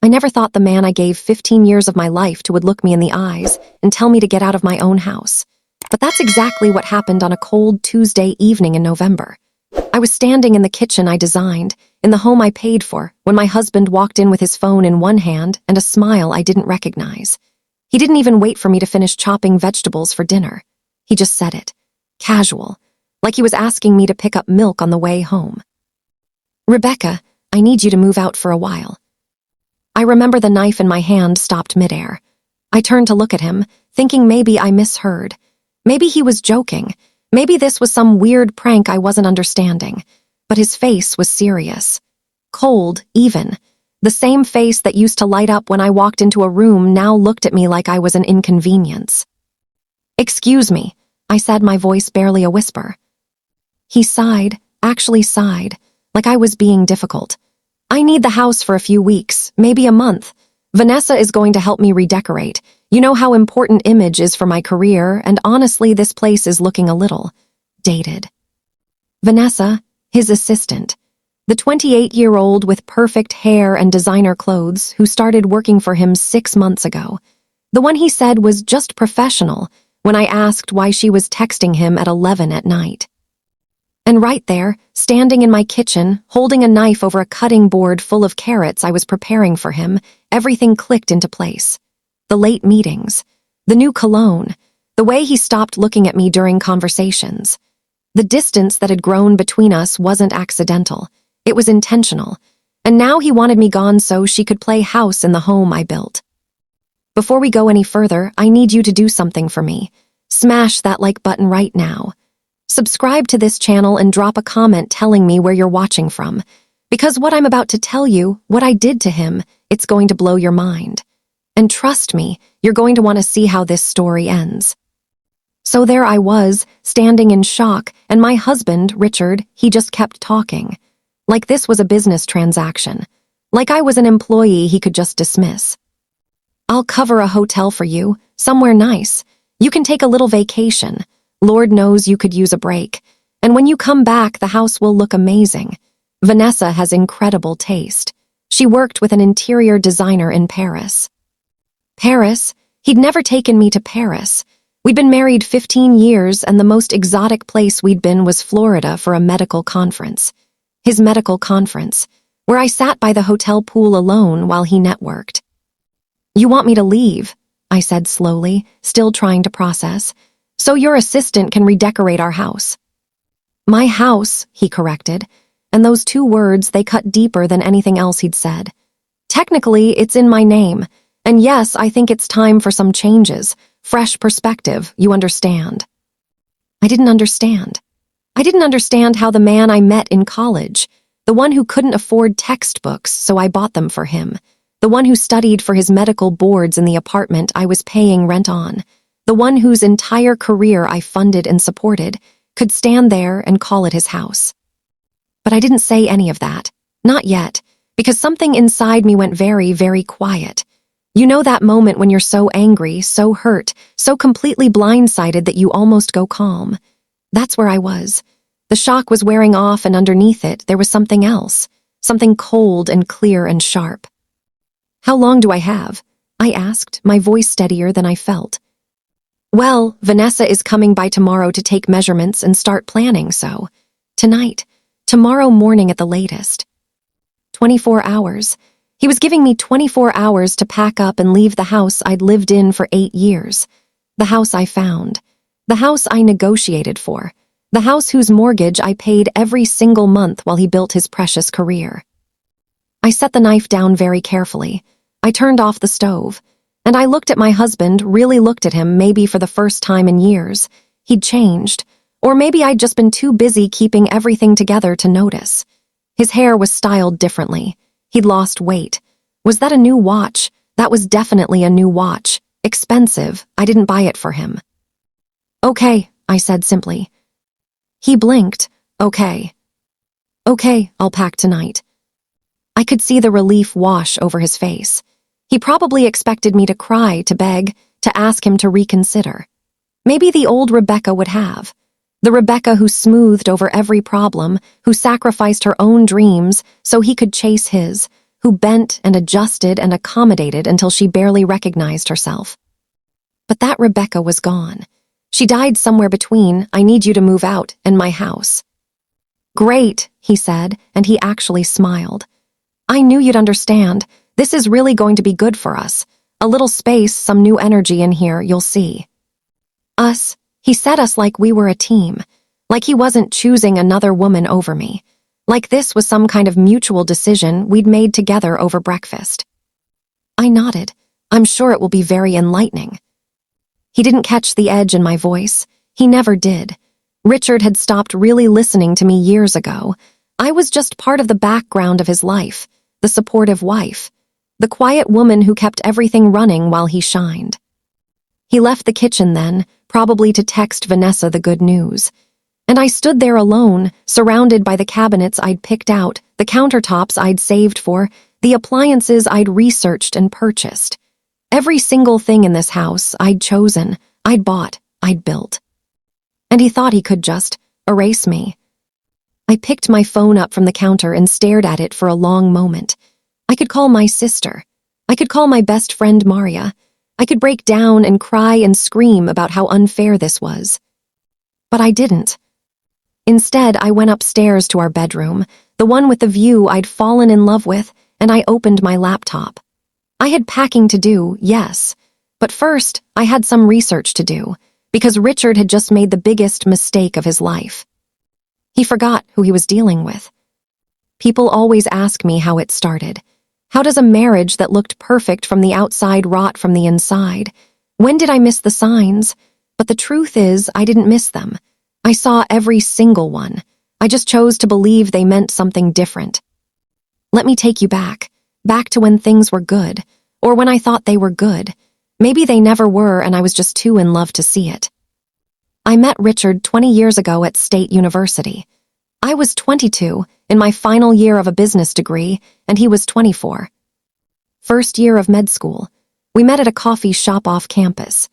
I never thought the man I gave 15 years of my life to would look me in the eyes and tell me to get out of my own house. But that's exactly what happened on a cold Tuesday evening in November. I was standing in the kitchen I designed, in the home I paid for, when my husband walked in with his phone in one hand and a smile I didn't recognize. He didn't even wait for me to finish chopping vegetables for dinner. He just said it, casual, like he was asking me to pick up milk on the way home. "Rebecca, I need you to move out for a while." I remember the knife in my hand stopped midair. I turned to look at him, thinking maybe I misheard. Maybe he was joking. Maybe this was some weird prank I wasn't understanding. But his face was serious. Cold, even. The same face that used to light up when I walked into a room now looked at me like I was an inconvenience. "Excuse me," I said, my voice barely a whisper. He sighed, actually sighed, like I was being difficult. "I need the house for a few weeks, maybe a month. Vanessa is going to help me redecorate. You know how important image is for my career, and honestly, this place is looking a little dated." Vanessa, his assistant, the 28-year-old with perfect hair and designer clothes who started working for him 6 months ago. The one he said was just professional when I asked why she was texting him at 11 at night. And right there, standing in my kitchen, holding a knife over a cutting board full of carrots I was preparing for him, everything clicked into place. The late meetings, the new cologne, the way he stopped looking at me during conversations. The distance that had grown between us wasn't accidental. It was intentional. And now he wanted me gone so she could play house in the home I built. Before we go any further, I need you to do something for me. Smash that like button right now. Subscribe to this channel and drop a comment telling me where you're watching from. Because what I'm about to tell you, what I did to him, it's going to blow your mind. And trust me, you're going to want to see how this story ends. So there I was, standing in shock, and my husband, Richard, he just kept talking. Like this was a business transaction. Like I was an employee he could just dismiss. "I'll cover a hotel for you, somewhere nice. You can take a little vacation. Lord knows you could use a break. And when you come back, the house will look amazing. Vanessa has incredible taste. She worked with an interior designer in Paris." Paris? He'd never taken me to Paris. We'd been married 15 years, and the most exotic place we'd been was Florida for a medical conference. His medical conference, where I sat by the hotel pool alone while he networked. "You want me to leave?" I said slowly, still trying to process. "So your assistant can redecorate our house." "My house," he corrected, and those 2 words, they cut deeper than anything else he'd said. "Technically, it's in my name, and yes, I think it's time for some changes, fresh perspective, you understand." I didn't understand. I didn't understand how the man I met in college, the one who couldn't afford textbooks, so I bought them for him, the one who studied for his medical boards in the apartment I was paying rent on, the one whose entire career I funded and supported, could stand there and call it his house. But I didn't say any of that. Not yet, because something inside me went very, very quiet. You know that moment when you're so angry, so hurt, so completely blindsided that you almost go calm. That's where I was. The shock was wearing off, and underneath it, there was something else, something cold and clear and sharp. "How long do I have?" I asked, my voice steadier than I felt. "Well, Vanessa is coming by tomorrow to take measurements and start planning, so tonight, tomorrow morning at the latest." 24 hours. He was giving me 24 hours to pack up and leave the house I'd lived in for 8 years. The house I found. The house I negotiated for. The house whose mortgage I paid every single month while he built his precious career. I set the knife down very carefully. I turned off the stove. And I looked at my husband, really looked at him, maybe for the first time in years. He'd changed. Or maybe I'd just been too busy keeping everything together to notice. His hair was styled differently. He'd lost weight. Was that a new watch? That was definitely a new watch. Expensive. I didn't buy it for him. "Okay," I said simply. He blinked. "Okay. Okay, I'll pack tonight." I could see the relief wash over his face. He probably expected me to cry, to beg, to ask him to reconsider. Maybe the old Rebecca would have. The Rebecca who smoothed over every problem, who sacrificed her own dreams so he could chase his, who bent and adjusted and accommodated until she barely recognized herself. But that Rebecca was gone. She died somewhere between "I need you to move out" and my house. "Great," he said, and he actually smiled. "I knew you'd understand. This is really going to be good for us. A little space, some new energy in here, you'll see." Us, he said us like we were a team, like he wasn't choosing another woman over me, like this was some kind of mutual decision we'd made together over breakfast. I nodded. I'm sure it will be very enlightening. He didn't catch the edge in my voice. He never did. Richard had stopped really listening to me years ago. I was just part of the background of his life, the supportive wife, the quiet woman who kept everything running while he shined. He left the kitchen then, probably to text Vanessa the good news. And I stood there alone, surrounded by the cabinets I'd picked out, the countertops I'd saved for, the appliances I'd researched and purchased. Every single thing in this house I'd chosen, I'd bought, I'd built. And he thought he could just erase me. I picked my phone up from the counter and stared at it for a long moment. I could call my sister. I could call my best friend Maria. I could break down and cry and scream about how unfair this was. But I didn't. Instead, I went upstairs to our bedroom, the one with the view I'd fallen in love with, and I opened my laptop. I had packing to do, yes, but first I had some research to do, because Richard had just made the biggest mistake of his life. He forgot who he was dealing with. People always ask me how it started. How does a marriage that looked perfect from the outside rot from the inside? When did I miss the signs? But the truth is, I didn't miss them. I saw every single one. I just chose to believe they meant something different. Let me take you back to when things were good, or when I thought they were good. Maybe they never were and I was just too in love to see it. I met Richard 20 years ago at State University. I was 22, in my final year of a business degree, and he was 24. First year of med school. We met at a coffee shop off campus.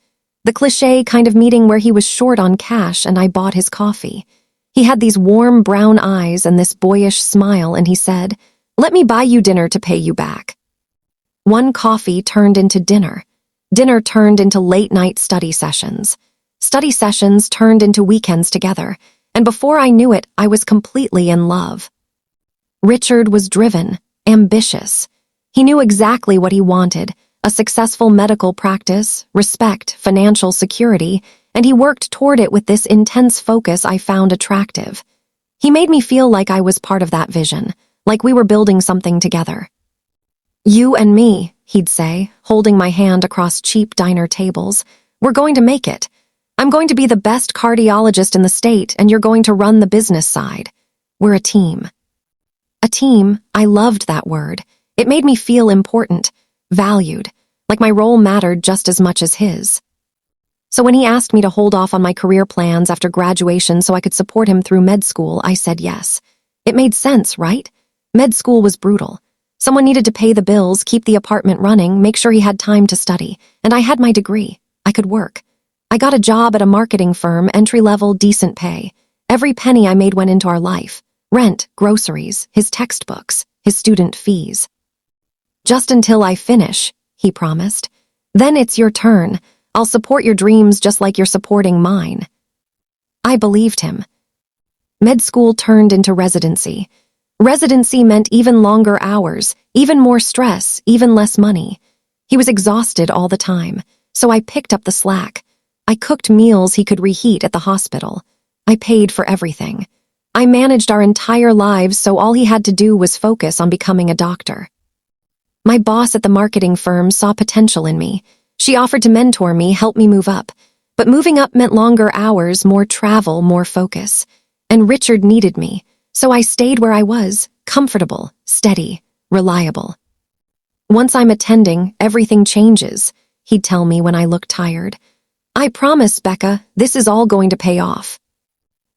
The cliché kind of meeting where he was short on cash and I bought his coffee. He had these warm brown eyes and this boyish smile, and he said, "Let me buy you dinner to pay you back." One coffee turned into dinner. Dinner turned into late-night study sessions. Study sessions turned into weekends together, and before I knew it, I was completely in love. Richard was driven, ambitious. He knew exactly what he wanted: a successful medical practice, respect, financial security, and he worked toward it with this intense focus I found attractive. He made me feel like I was part of that vision, like we were building something together. "You and me," he'd say, holding my hand across cheap diner tables, "we're going to make it. I'm going to be the best cardiologist in the state, and you're going to run the business side. We're a team." A team, I loved that word. It made me feel important, valued, like my role mattered just as much as his. So when he asked me to hold off on my career plans after graduation so I could support him through med school, I said yes. It made sense, right? Med school was brutal. Someone needed to pay the bills, keep the apartment running, make sure he had time to study, and I had my degree. I could work. I got a job at a marketing firm, entry-level, decent pay. Every penny I made went into our life. Rent, groceries, his textbooks, his student fees. "Just until I finish," he promised. "Then it's your turn. I'll support your dreams just like you're supporting mine." I believed him. Med school turned into residency. Residency meant even longer hours, even more stress, even less money. He was exhausted all the time, so I picked up the slack. I cooked meals he could reheat at the hospital. I paid for everything. I managed our entire lives, so all he had to do was focus on becoming a doctor. My boss at the marketing firm saw potential in me. She offered to mentor me, help me move up. But moving up meant longer hours, more travel, more focus. And Richard needed me, so I stayed where I was, comfortable, steady, reliable. "Once I'm attending, everything changes," he'd tell me when I looked tired. "I promise, Becca, this is all going to pay off."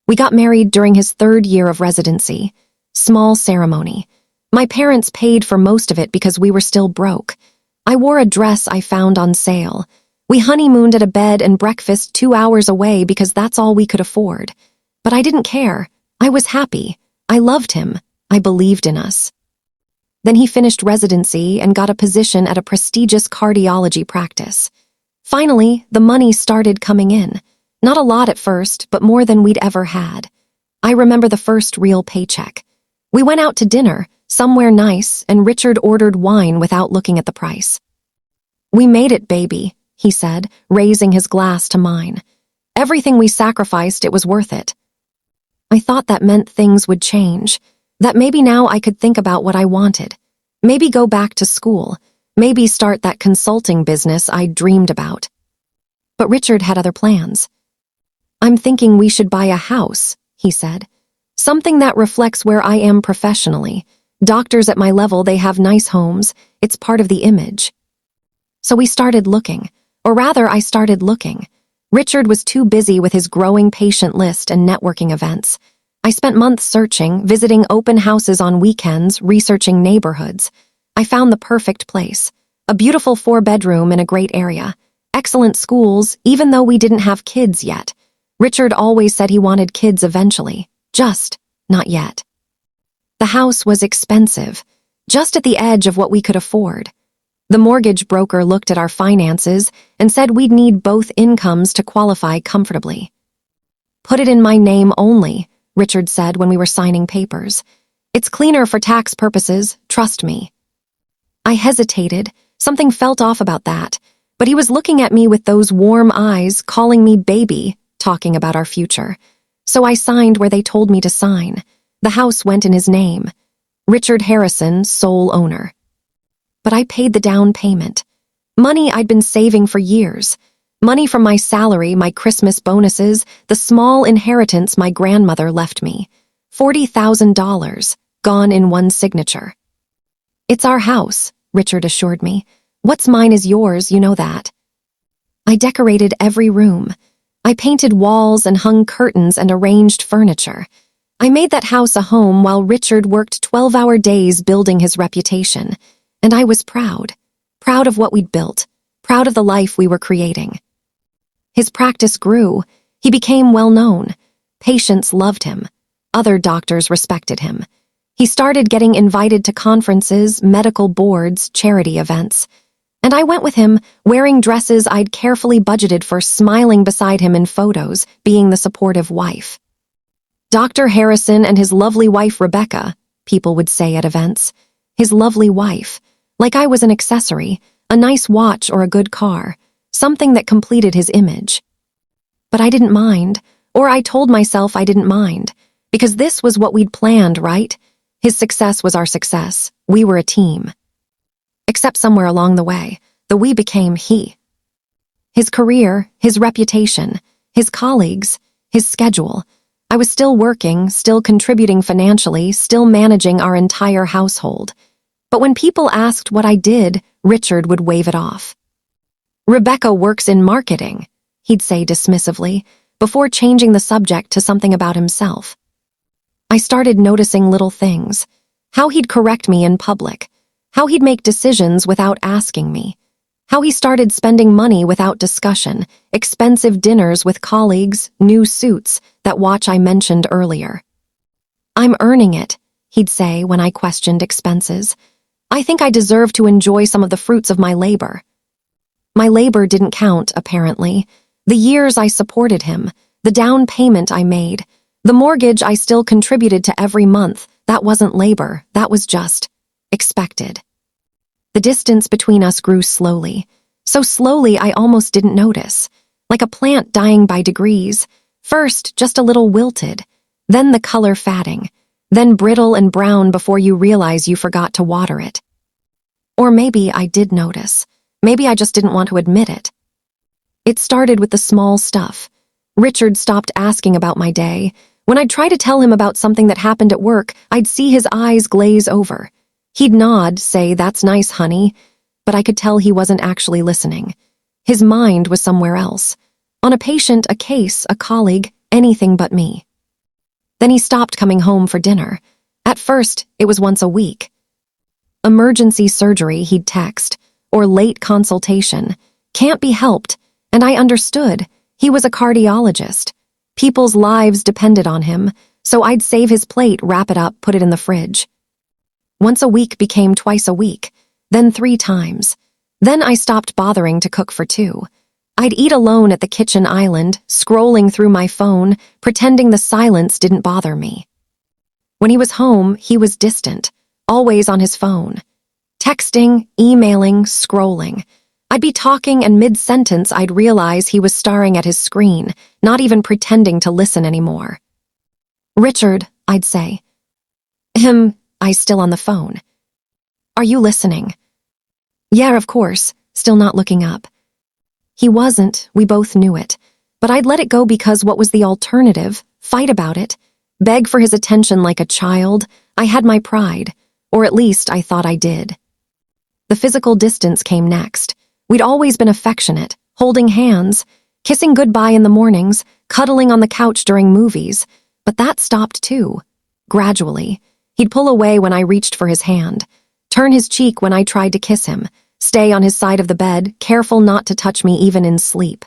We got married during his 3rd year of residency. Small ceremony. My parents paid for most of it because we were still broke. I wore a dress I found on sale. We honeymooned at a bed and breakfast 2 hours away because that's all we could afford. But I didn't care. I was happy. I loved him. I believed in us. Then he finished residency and got a position at a prestigious cardiology practice. Finally, the money started coming in. Not a lot at first, but more than we'd ever had. I remember the first real paycheck. We went out to dinner, somewhere nice, and Richard ordered wine without looking at the price. "We made it, baby," he said, raising his glass to mine. "Everything we sacrificed, it was worth it." I thought that meant things would change, that maybe now I could think about what I wanted. Maybe go back to school, maybe start that consulting business I'd dreamed about. But Richard had other plans. "I'm thinking we should buy a house," he said. "Something that reflects where I am professionally. Doctors at my level, they have nice homes. It's part of the image." So we started looking, or rather I started looking. Richard was too busy with his growing patient list and networking events. I spent months searching, visiting open houses on weekends, researching neighborhoods. I found the perfect place. A beautiful 4-bedroom in a great area. Excellent schools, even though we didn't have kids yet. Richard always said he wanted kids eventually. Just not yet. The house was expensive, just at the edge of what we could afford. The mortgage broker looked at our finances and said we'd need both incomes to qualify comfortably. "Put it in my name only," Richard said when we were signing papers. "It's cleaner for tax purposes, trust me." I hesitated. Something felt off about that, but he was looking at me with those warm eyes, calling me baby, talking about our future. So I signed where they told me to sign. The house went in his name. Richard Harrison, sole owner. But I paid the down payment. Money I'd been saving for years. Money from my salary, my Christmas bonuses, the small inheritance my grandmother left me. $40,000, gone in one signature. "It's our house," Richard assured me. "What's mine is yours, you know that." I decorated every room. I painted walls and hung curtains and arranged furniture. I made that house a home while Richard worked 12-hour days building his reputation. And I was proud. Proud of what we'd built. Proud of the life we were creating. His practice grew. He became well known. Patients loved him. Other doctors respected him. He started getting invited to conferences, medical boards, charity events. And I went with him, wearing dresses I'd carefully budgeted for, smiling beside him in photos, being the supportive wife. "Dr. Harrison and his lovely wife Rebecca," people would say at events. His lovely wife. Like I was an accessory, a nice watch or a good car, something that completed his image. But I didn't mind, or I told myself I didn't mind, because this was what we'd planned, right? His success was our success. We were a team. Except somewhere along the way, the we became he. His career, his reputation, his colleagues, his schedule. I was still working, still contributing financially, still managing our entire household. But when people asked what I did, Richard would wave it off. "Rebecca works in marketing," he'd say dismissively, before changing the subject to something about himself. I started noticing little things. How he'd correct me in public. How he'd make decisions without asking me. How he started spending money without discussion, expensive dinners with colleagues, new suits, that watch I mentioned earlier. "I'm earning it," he'd say when I questioned expenses. "I think I deserve to enjoy some of the fruits of my labor." My labor didn't count, apparently. The years I supported him, the down payment I made, the mortgage I still contributed to every month, that wasn't labor, that was just expected. The distance between us grew slowly, so slowly I almost didn't notice, like a plant dying by degrees, first just a little wilted, then the color fading, then brittle and brown before you realize you forgot to water it. Or maybe I did notice. Maybe I just didn't want to admit it. It started with the small stuff. Richard stopped asking about my day. When I'd try to tell him about something that happened at work, I'd see his eyes glaze over. He'd nod, say, "That's nice, honey," but I could tell he wasn't actually listening. His mind was somewhere else. On a patient, a case, a colleague, anything but me. Then he stopped coming home for dinner. At first, it was once a week. Emergency surgery, he'd text, or late consultation. Can't be helped, and I understood. He was a cardiologist. People's lives depended on him, so I'd save his plate, wrap it up, put it in the fridge. Once a week became twice a week, then 3 times. Then I stopped bothering to cook for 2. I'd eat alone at the kitchen island, scrolling through my phone, pretending the silence didn't bother me. When he was home, he was distant, always on his phone. Texting, emailing, scrolling. I'd be talking and mid-sentence I'd realize he was staring at his screen, not even pretending to listen anymore. "Richard," I'd say. I still on the phone. "Are you listening?" "Yeah, of course," still not looking up. He wasn't, we both knew it. But I'd let it go because what was the alternative? Fight about it? Beg for his attention like a child? I had my pride, or at least I thought I did. The physical distance came next. We'd always been affectionate, holding hands, kissing goodbye in the mornings, cuddling on the couch during movies. But that stopped too. Gradually. He'd pull away when I reached for his hand, turn his cheek when I tried to kiss him, stay on his side of the bed, careful not to touch me even in sleep.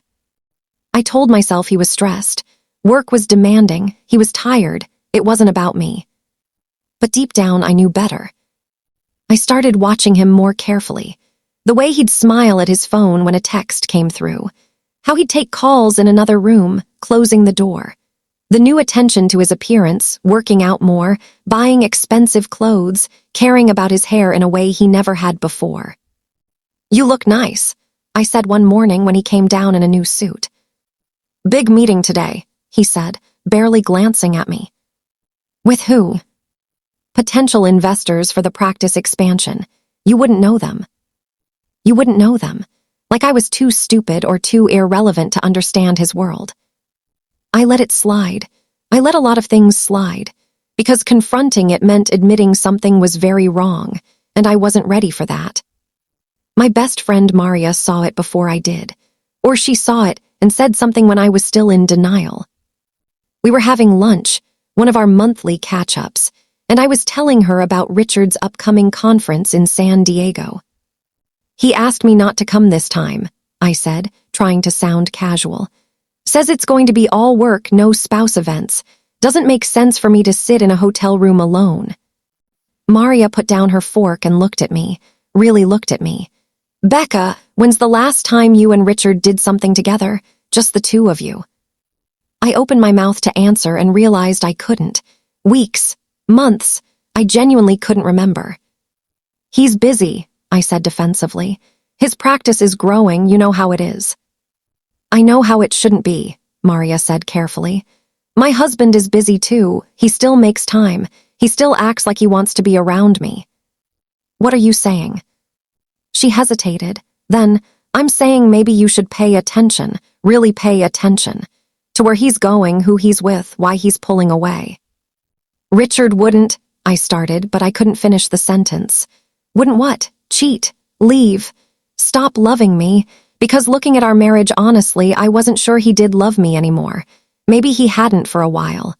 I told myself he was stressed. Work was demanding, he was tired, it wasn't about me. But deep down, I knew better. I started watching him more carefully. The way he'd smile at his phone when a text came through. How he'd take calls in another room, closing the door. The new attention to his appearance, working out more, buying expensive clothes, caring about his hair in a way he never had before. "You look nice," I said one morning when he came down in a new suit. "Big meeting today," he said, barely glancing at me. "With who?" "Potential investors for the practice expansion. You wouldn't know them." You wouldn't know them. Like I was too stupid or too irrelevant to understand his world. I let it slide. I let a lot of things slide. Because confronting it meant admitting something was very wrong, and I wasn't ready for that. My best friend Maria saw it before I did. Or she saw it and said something when I was still in denial. We were having lunch, one of our monthly catch-ups, and I was telling her about Richard's upcoming conference in San Diego. "He asked me not to come this time," I said, trying to sound casual. "Says it's going to be all work, no spouse events. Doesn't make sense for me to sit in a hotel room alone." Maria put down her fork and looked at me, really looked at me. "Becca, when's the last time you and Richard did something together? Just the 2 of you?" I opened my mouth to answer and realized I couldn't. Weeks, months, I genuinely couldn't remember. "He's busy," I said defensively. "His practice is growing, you know how it is." "I know how it shouldn't be," Maria said carefully. "My husband is busy too. He still makes time. He still acts like he wants to be around me." "What are you saying?" She hesitated. Then, "I'm saying maybe you should pay attention, really pay attention, to where he's going, who he's with, why he's pulling away." "Richard wouldn't," I started, but I couldn't finish the sentence. "Wouldn't what? Cheat? Leave? Stop loving me?" Because looking at our marriage honestly, I wasn't sure he did love me anymore. Maybe he hadn't for a while.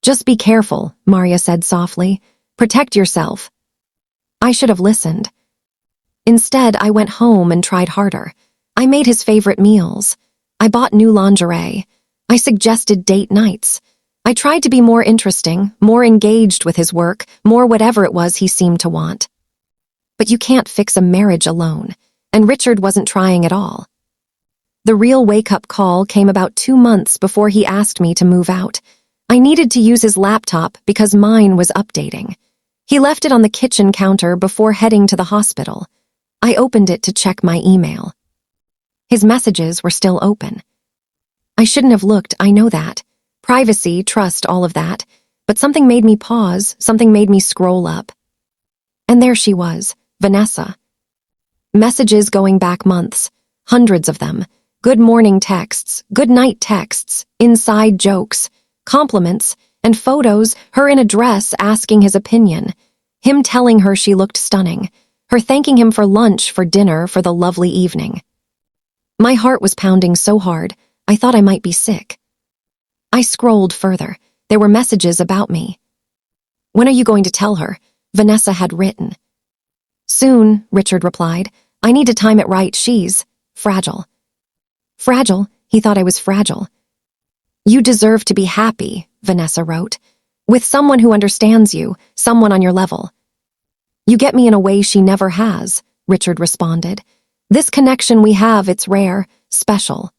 "Just be careful," Maria said softly. "Protect yourself." I should have listened. Instead, I went home and tried harder. I made his favorite meals. I bought new lingerie. I suggested date nights. I tried to be more interesting, more engaged with his work, more whatever it was he seemed to want. But you can't fix a marriage alone. And Richard wasn't trying at all. The real wake-up call came about 2 months before he asked me to move out. I needed to use his laptop because mine was updating. He left it on the kitchen counter before heading to the hospital. I opened it to check my email. His messages were still open. I shouldn't have looked, I know that. Privacy, trust, all of that. But something made me pause, something made me scroll up. And there she was, Vanessa. Messages going back months, hundreds of them. Good morning texts, good night texts, inside jokes, compliments, and photos, her in a dress asking his opinion. Him telling her she looked stunning. Her thanking him for lunch, for dinner, for the lovely evening. My heart was pounding so hard, I thought I might be sick. I scrolled further. There were messages about me. "When are you going to tell her?" Vanessa had written. "Soon," Richard replied. "I need to time it right. She's fragile." Fragile? He thought I was fragile. "You deserve to be happy," Vanessa wrote. "With someone who understands you, someone on your level." You get me in a way she never has, Richard responded. This connection we have, it's rare, special.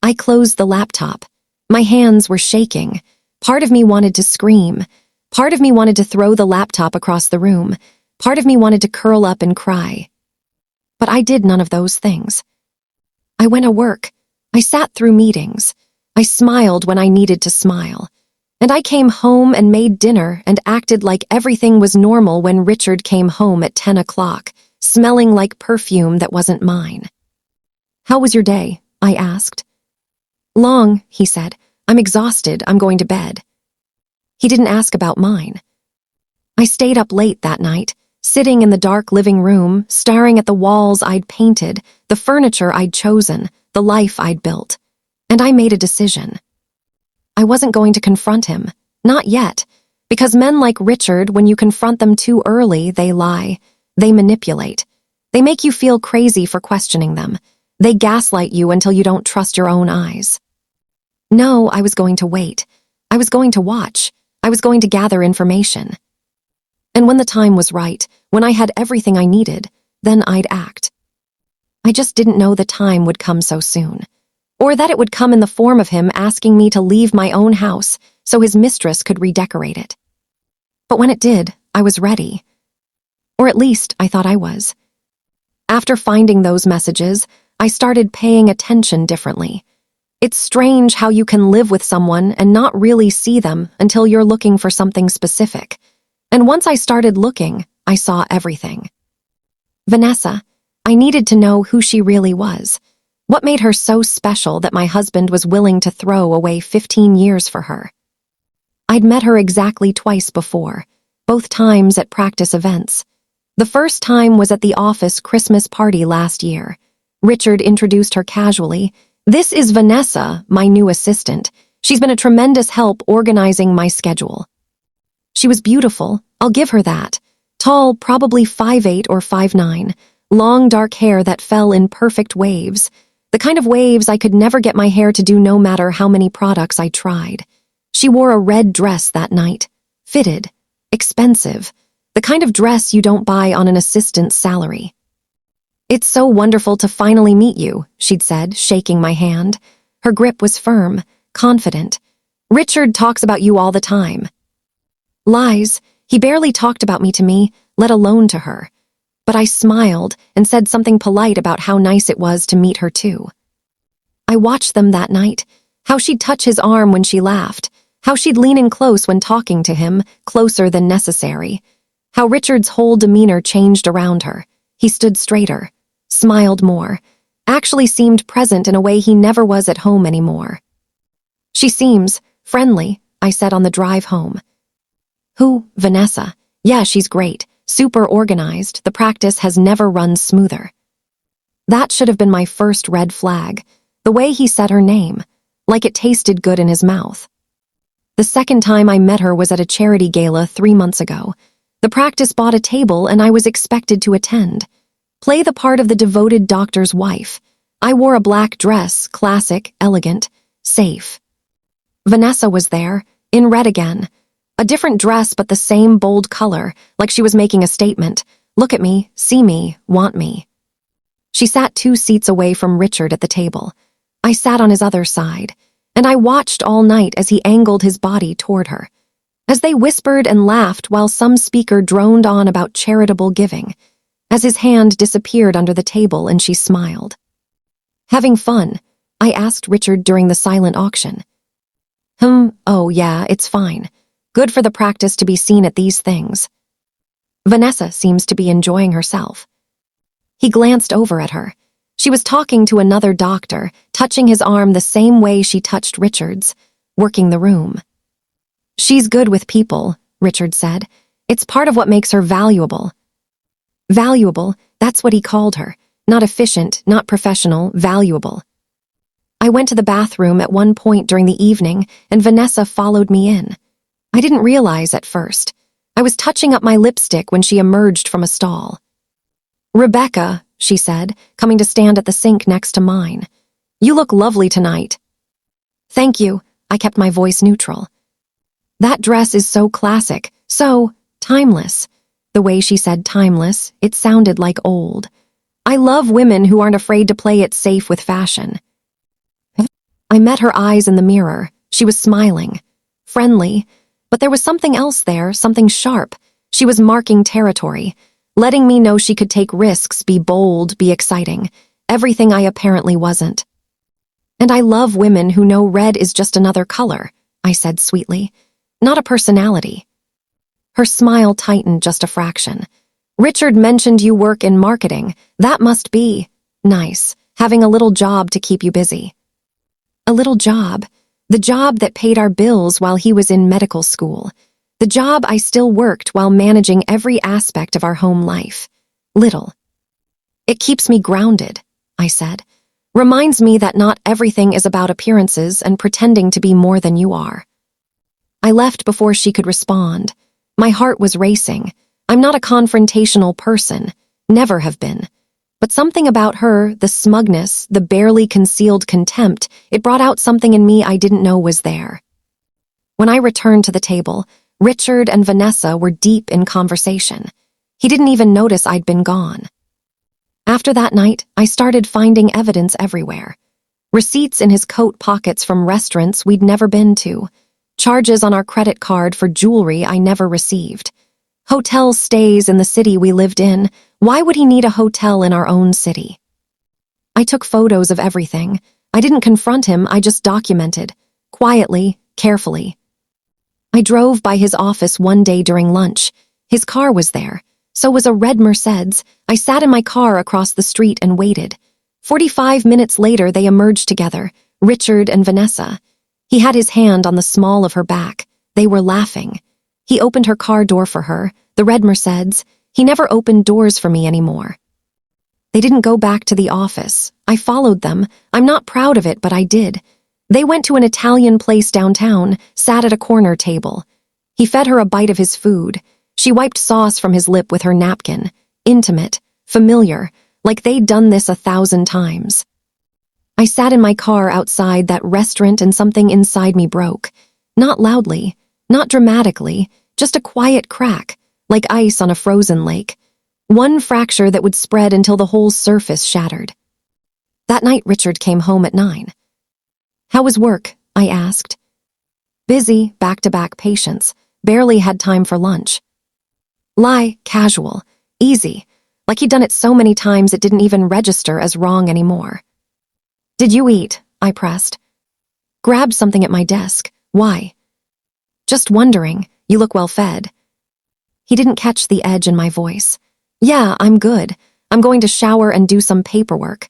I closed the laptop. My hands were shaking. Part of me wanted to scream. Part of me wanted to throw the laptop across the room. Part of me wanted to curl up and cry. But I did none of those things. I went to work. I sat through meetings. I smiled when I needed to smile. And I came home and made dinner and acted like everything was normal when Richard came home at 10 o'clock, smelling like perfume that wasn't mine. How was your day? I asked. Long, he said. I'm exhausted. I'm going to bed. He didn't ask about mine. I stayed up late that night, sitting in the dark living room, staring at the walls I'd painted, the furniture I'd chosen, the life I'd built. And I made a decision. I wasn't going to confront him. Not yet. Because men like Richard, when you confront them too early, they lie. They manipulate. They make you feel crazy for questioning them. They gaslight you until you don't trust your own eyes. No, I was going to wait. I was going to watch. I was going to gather information. And when the time was right, when I had everything I needed, then I'd act. I just didn't know the time would come so soon. Or that it would come in the form of him asking me to leave my own house so his mistress could redecorate it. But when it did, I was ready. Or at least I thought I was. After finding those messages, I started paying attention differently. It's strange how you can live with someone and not really see them until you're looking for something specific. And once I started looking, I saw everything. Vanessa, I needed to know who she really was. What made her so special that my husband was willing to throw away 15 years for her? I'd met her exactly twice before, both times at practice events. The first time was at the office Christmas party last year. Richard introduced her casually. This is Vanessa, my new assistant. She's been a tremendous help organizing my schedule. She was beautiful, I'll give her that. Tall, probably 5'8" or 5'9", long dark hair that fell in perfect waves. The kind of waves I could never get my hair to do no matter how many products I tried. She wore a red dress that night. Fitted. Expensive. The kind of dress you don't buy on an assistant's salary. It's so wonderful to finally meet you, she'd said, shaking my hand. Her grip was firm, confident. Richard talks about you all the time. Lies. He barely talked about me to me, let alone to her. But I smiled and said something polite about how nice it was to meet her too. I watched them that night, how she'd touch his arm when she laughed, how she'd lean in close when talking to him, closer than necessary, how Richard's whole demeanor changed around her. He stood straighter, smiled more, actually seemed present in a way he never was at home anymore. She seems friendly, I said on the drive home. Who? Vanessa. Yeah, she's great. Super organized, the practice has never run smoother. That should have been my first red flag, the way he said her name, like it tasted good in his mouth. The second time I met her was at a charity gala 3 months ago. The practice bought a table and I was expected to attend. Play the part of the devoted doctor's wife. I wore a black dress, classic, elegant, safe. Vanessa was there, in red again. A different dress but the same bold color, like she was making a statement. Look at me, see me, want me. She sat 2 seats away from Richard at the table. I sat on his other side, and I watched all night as he angled his body toward her. As they whispered and laughed while some speaker droned on about charitable giving. As his hand disappeared under the table and she smiled. Having fun? I asked Richard during the silent auction. Oh yeah, it's fine. Good for the practice to be seen at these things. Vanessa seems to be enjoying herself. He glanced over at her. She was talking to another doctor, touching his arm the same way she touched Richard's, working the room. She's good with people, Richard said. It's part of what makes her valuable. Valuable, that's what he called her. Not efficient, not professional, valuable. I went to the bathroom at one point during the evening, and Vanessa followed me in. I didn't realize at first. I was touching up my lipstick when she emerged from a stall. Rebecca, she said, coming to stand at the sink next to mine. You look lovely tonight. Thank you, I kept my voice neutral. That dress is so classic, so timeless. The way she said timeless, it sounded like old. I love women who aren't afraid to play it safe with fashion. I met her eyes in the mirror. She was smiling, friendly, but there was something else there, something sharp. She was marking territory, letting me know she could take risks, be bold, be exciting, everything I apparently wasn't. And I love women who know red is just another color, I said sweetly, not a personality. Her smile tightened just a fraction. Richard mentioned you work in marketing. That must be nice, having a little job to keep you busy. A little job. The job that paid our bills while he was in medical school. The job I still worked while managing every aspect of our home life. Little. It keeps me grounded, I said. Reminds me that not everything is about appearances and pretending to be more than you are. I left before she could respond. My heart was racing. I'm not a confrontational person, never have been. But something about her, the smugness, the barely concealed contempt, it brought out something in me I didn't know was there. When I returned to the table, Richard and Vanessa were deep in conversation. He didn't even notice I'd been gone. After that night, I started finding evidence everywhere. Receipts in his coat pockets from restaurants we'd never been to. Charges on our credit card for jewelry I never received. Hotel stays in the city we lived in. Why would he need a hotel in our own city? I took photos of everything. I didn't confront him, I just documented. Quietly, carefully. I drove by his office one day during lunch. His car was there. So was a red Mercedes. I sat in my car across the street and waited. 45 minutes later, they emerged together, Richard and Vanessa. He had his hand on the small of her back. They were laughing. He opened her car door for her, the red Mercedes. He never opened doors for me anymore. They didn't go back to the office. I followed them. I'm not proud of it, but I did. They went to an Italian place downtown, sat at a corner table. He fed her a bite of his food. She wiped sauce from his lip with her napkin. Intimate, familiar, like they'd done this 1,000 times. I sat in my car outside that restaurant and something inside me broke. Not loudly, not dramatically, just a quiet crack, like ice on a frozen lake. One fracture that would spread until the whole surface shattered. That night Richard came home at 9. How was work? I asked. Busy, back-to-back patients, barely had time for lunch. Lie, casual, easy, like he'd done it so many times it didn't even register as wrong anymore. Did you eat? I pressed. Grabbed something at my desk. Why? Just wondering. You look well fed. He didn't catch the edge in my voice. Yeah, I'm good. I'm going to shower and do some paperwork.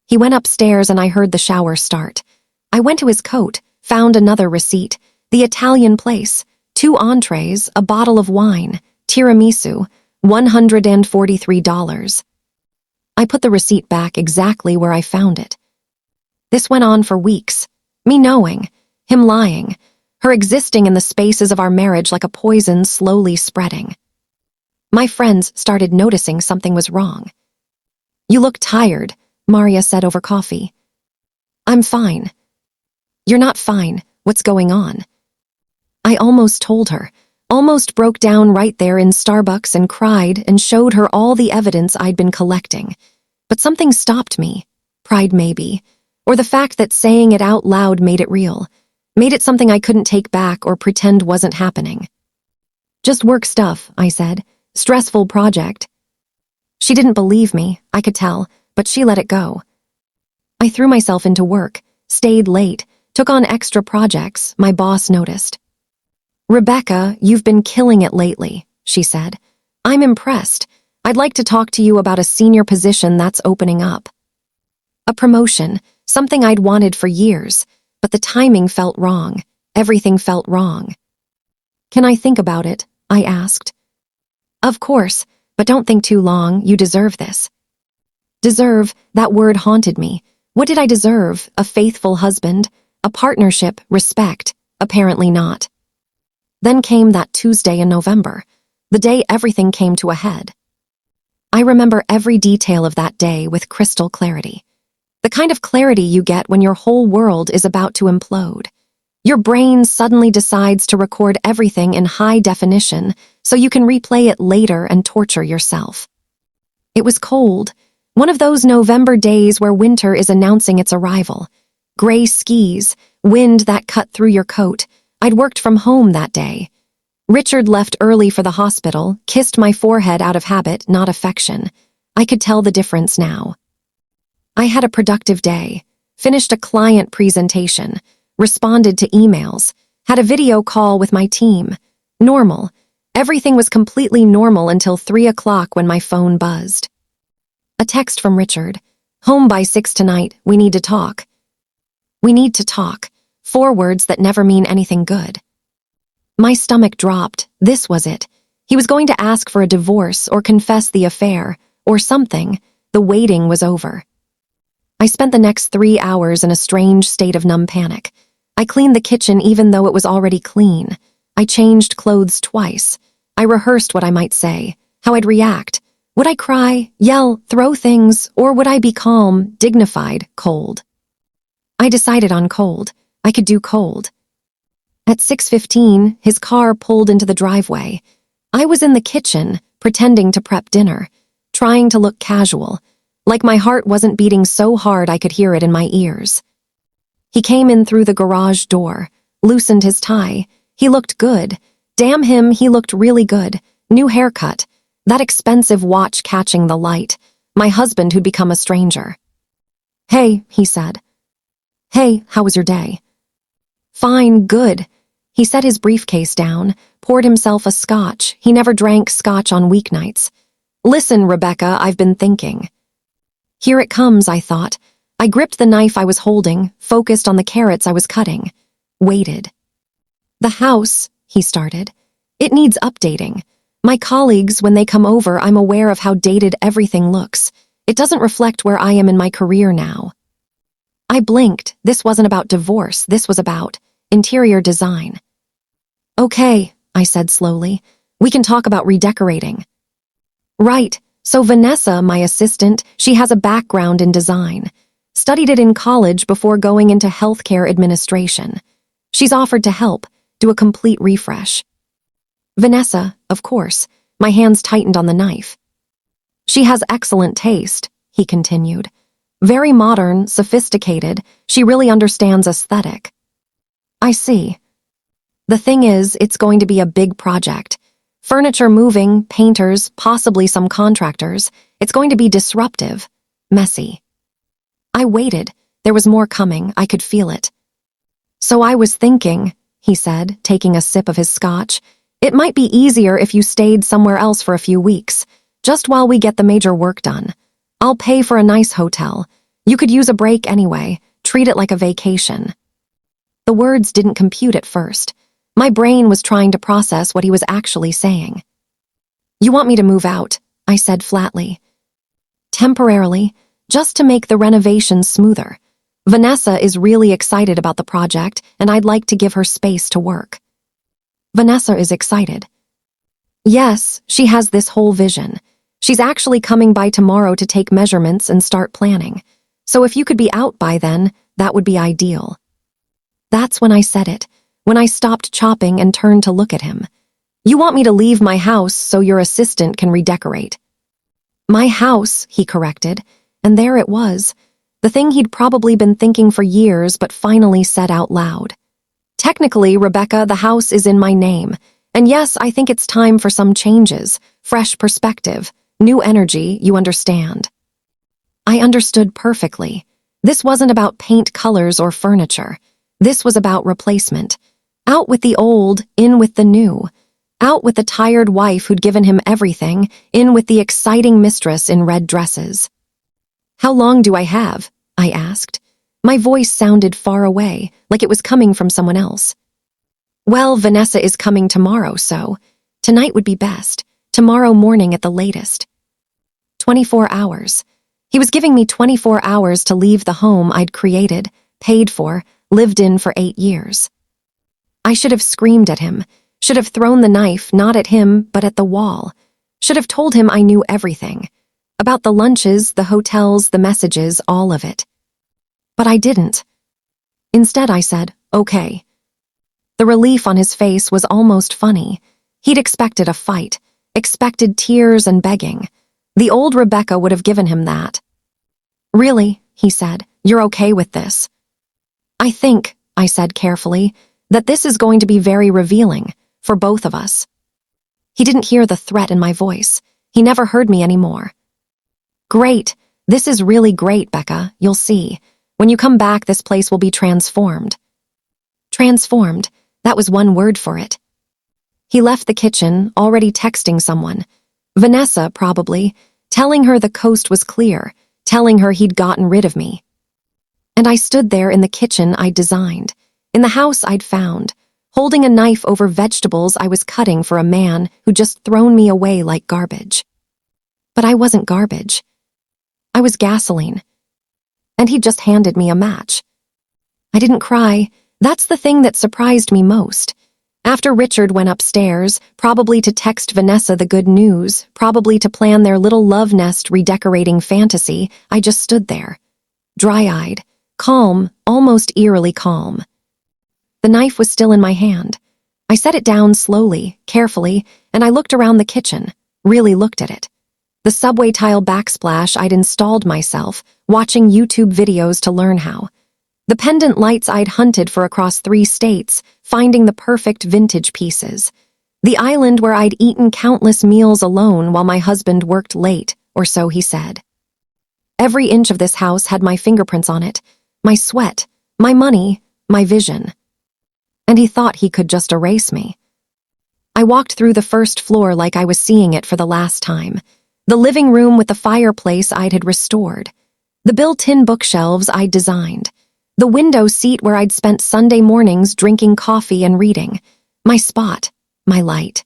He went upstairs and I heard the shower start. I went to his coat, found another receipt, the Italian place, 2 entrees, a bottle of wine, tiramisu, $143. I put the receipt back exactly where I found it. This went on for weeks. Me knowing, him lying, her existing in the spaces of our marriage like a poison slowly spreading. My friends started noticing something was wrong. You look tired, Maria said over coffee. I'm fine. You're not fine. What's going on? I almost told her, almost broke down right there in Starbucks and cried and showed her all the evidence I'd been collecting. But something stopped me. Pride maybe. Or the fact that saying it out loud made it real. Made it something I couldn't take back or pretend wasn't happening. Just work stuff, I said. Stressful project. She didn't believe me, I could tell, but she let it go. I threw myself into work, stayed late, took on extra projects, my boss noticed. Rebecca, you've been killing it lately, she said. I'm impressed. I'd like to talk to you about a senior position that's opening up. A promotion, something I'd wanted for years, but the timing felt wrong. Everything felt wrong. Can I think about it? I asked. Of course, but don't think too long. You deserve this. Deserve, that word haunted me. What did I deserve? A faithful husband? A partnership? Respect? Apparently not. Then came that Tuesday in November, the day everything came to a head. I remember every detail of that day with crystal clarity. The kind of clarity you get when your whole world is about to implode. Your brain suddenly decides to record everything in high definition so you can replay it later and torture yourself. It was cold, one of those November days where winter is announcing its arrival. Gray skis, wind that cut through your coat. I'd worked from home that day. Richard left early for the hospital, kissed my forehead out of habit, not affection. I could tell the difference now. I had a productive day, finished a client presentation, responded to emails, had a video call with my team. Normal. Everything was completely normal until 3 o'clock when my phone buzzed. A text from Richard. Home by 6 tonight, we need to talk. We need to talk. 4 words that never mean anything good. My stomach dropped. This was it. He was going to ask for a divorce or confess the affair, or something. The waiting was over. I spent the next 3 hours in a strange state of numb panic. I cleaned the kitchen even though it was already clean. I changed clothes twice. I rehearsed what I might say, how I'd react. Would I cry, yell, throw things, or would I be calm, dignified, cold? I decided on cold. I could do cold. At 6:15, his car pulled into the driveway. I was in the kitchen, pretending to prep dinner, trying to look casual, like my heart wasn't beating so hard I could hear it in my ears. He came in through the garage door, loosened his tie. He looked good. Damn him, he looked really good. New haircut. That expensive watch catching the light. My husband who'd become a stranger. Hey, he said. Hey, how was your day? Fine, good. He set his briefcase down, poured himself a scotch. He never drank scotch on weeknights. Listen, Rebecca, I've been thinking. Here it comes, I thought. I gripped the knife I was holding, focused on the carrots I was cutting. Waited. The house, he started. It needs updating. My colleagues, when they come over, I'm aware of how dated everything looks. It doesn't reflect where I am in my career now. I blinked. This wasn't about divorce. This was about interior design. Okay, I said slowly. We can talk about redecorating. Right. So Vanessa, my assistant, she has a background in design. Studied it in college before going into healthcare administration. She's offered to help, do a complete refresh. Vanessa, of course. My hands tightened on the knife. She has excellent taste, he continued. Very modern, sophisticated. She really understands aesthetic. I see. The thing is, it's going to be a big project. Furniture moving, painters, possibly some contractors. It's going to be disruptive, messy. I waited. There was more coming. I could feel it. So I was thinking, he said, taking a sip of his scotch, it might be easier if you stayed somewhere else for a few weeks, just while we get the major work done. I'll pay for a nice hotel. You could use a break anyway. Treat it like a vacation. The words didn't compute at first. My brain was trying to process what he was actually saying. You want me to move out, I said flatly. Temporarily, just to make the renovations smoother. Vanessa is really excited about the project, and I'd like to give her space to work. Vanessa is excited. Yes, she has this whole vision. She's actually coming by tomorrow to take measurements and start planning. So if you could be out by then, that would be ideal. That's when I said it, when I stopped chopping and turned to look at him. You want me to leave my house so your assistant can redecorate. My house, he corrected, and there it was, the thing he'd probably been thinking for years but finally said out loud. Technically, Rebecca, the house is in my name, and yes, I think it's time for some changes, fresh perspective, new energy, you understand. I understood perfectly. This wasn't about paint colors or furniture. This was about replacement. Out with the old, in with the new. Out with the tired wife who'd given him everything, in with the exciting mistress in red dresses. How long do I have? I asked. My voice sounded far away, like it was coming from someone else. Well, Vanessa is coming tomorrow, so tonight would be best. Tomorrow morning at the latest. 24 hours. He was giving me 24 hours to leave the home I'd created, paid for, lived in for 8 years. I should have screamed at him, should have thrown the knife not at him but at the wall, should have told him I knew everything, about the lunches, the hotels, the messages, all of it. But I didn't. Instead I said, okay. The relief on his face was almost funny. He'd expected a fight, expected tears and begging. The old Rebecca would have given him that. "Really," he said, "you're okay with this?" "I think," I said carefully, "that this is going to be very revealing for both of us." He didn't hear the threat in my voice. He never heard me anymore. "Great. This is really great, Becca. You'll see. When you come back, this place will be transformed." Transformed. That was one word for it. He left the kitchen, already texting someone. Vanessa, probably, telling her the coast was clear, telling her he'd gotten rid of me. And I stood there in the kitchen I'd designed, in the house I'd found, holding a knife over vegetables I was cutting for a man who'd just thrown me away like garbage. But I wasn't garbage. I was gasoline. And he'd just handed me a match. I didn't cry. That's the thing that surprised me most. After Richard went upstairs, probably to text Vanessa the good news, probably to plan their little love nest redecorating fantasy, I just stood there, dry-eyed, calm, almost eerily calm. The knife was still in my hand. I set it down slowly, carefully, and I looked around the kitchen, really looked at it. The subway tile backsplash I'd installed myself, watching YouTube videos to learn how. The pendant lights I'd hunted for across 3 states, finding the perfect vintage pieces. The island where I'd eaten countless meals alone while my husband worked late, or so he said. Every inch of this house had my fingerprints on it, my sweat, my money, my vision. And he thought he could just erase me. I walked through the first floor like I was seeing it for the last time. The living room with the fireplace I'd had restored. The built-in bookshelves I'd designed. The window seat where I'd spent Sunday mornings drinking coffee and reading. My spot, my light.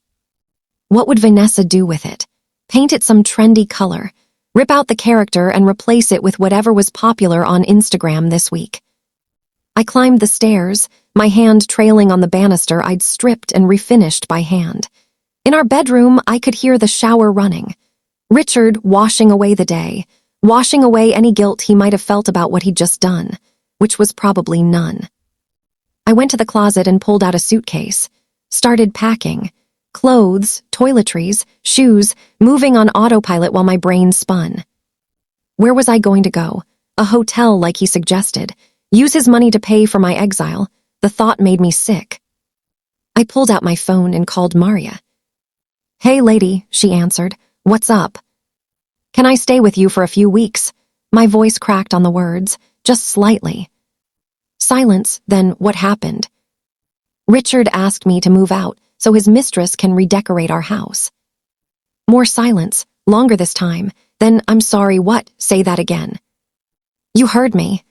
What would Vanessa do with it? Paint it some trendy color, rip out the character and replace it with whatever was popular on Instagram this week. I climbed the stairs, my hand trailing on the banister I'd stripped and refinished by hand. In our bedroom, I could hear the shower running. Richard washing away the day, washing away any guilt he might have felt about what he'd just done, which was probably none. I went to the closet and pulled out a suitcase, started packing. Clothes, toiletries, shoes, moving on autopilot while my brain spun. Where was I going to go? A hotel like he suggested. Use his money to pay for my exile. The thought made me sick. I pulled out my phone and called Maria. "Hey, lady," she answered. "What's up?" "Can I stay with you for a few weeks?" My voice cracked on the words, just slightly. Silence, then what happened? Richard asked me to move out so his mistress can redecorate our house. More silence, longer this time. Then, "I'm sorry, what? Say that again." "You heard me."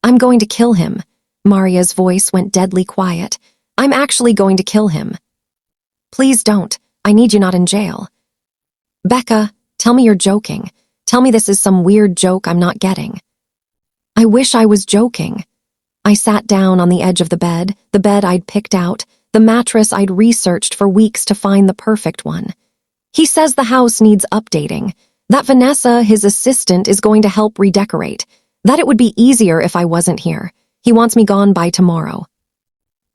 "I'm going to kill him." Maria's voice went deadly quiet. "I'm actually going to kill him." "Please don't. I need you not in jail." "Becca, tell me you're joking. Tell me this is some weird joke I'm not getting." I wish I was joking. I sat down on the edge of the bed I'd picked out, the mattress I'd researched for weeks to find the perfect one. He says the house needs updating, that Vanessa, his assistant, is going to help redecorate, that it would be easier if I wasn't here. He wants me gone by tomorrow.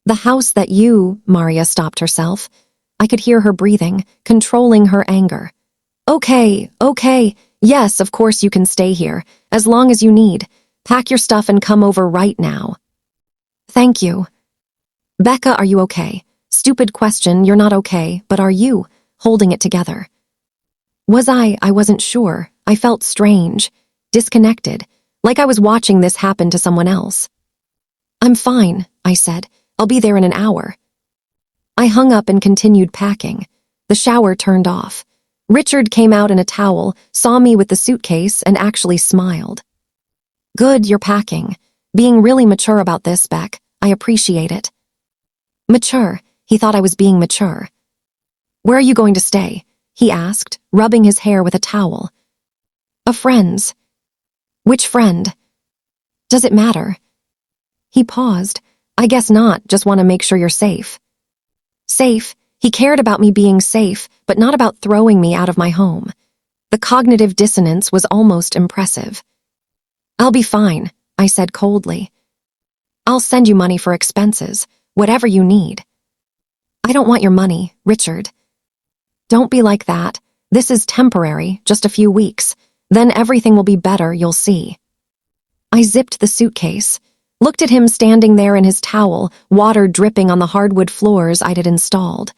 "The house that you," Maria stopped herself. I could hear her breathing, controlling her anger. Okay, yes, of course you can stay here, as long as you need. Pack your stuff and come over right now." "Thank you." "Becca, are you okay?" Stupid question, you're not okay, but are you? Holding it together. Was I wasn't sure. I felt strange, disconnected, like I was watching this happen to someone else. "I'm fine," I said. "I'll be there in an hour." I hung up and continued packing. The shower turned off. Richard came out in a towel, saw me with the suitcase, and actually smiled. "Good, you're packing. Being really mature about this, Beck. I appreciate it." Mature. He thought I was being mature. "Where are you going to stay?" he asked, rubbing his hair with a towel. "A friend's." "Which friend?" "Does it matter?" He paused. "I guess not, just want to make sure you're safe." Safe. He cared about me being safe, but not about throwing me out of my home. The cognitive dissonance was almost impressive. "I'll be fine," I said coldly. "I'll send you money for expenses, whatever you need." I don't want your money, Richard. Don't be like that. This is temporary, just a few weeks. Then everything will be better, you'll see. I zipped the suitcase, looked at him standing there in his towel, water dripping on the hardwood floors I'd had installed.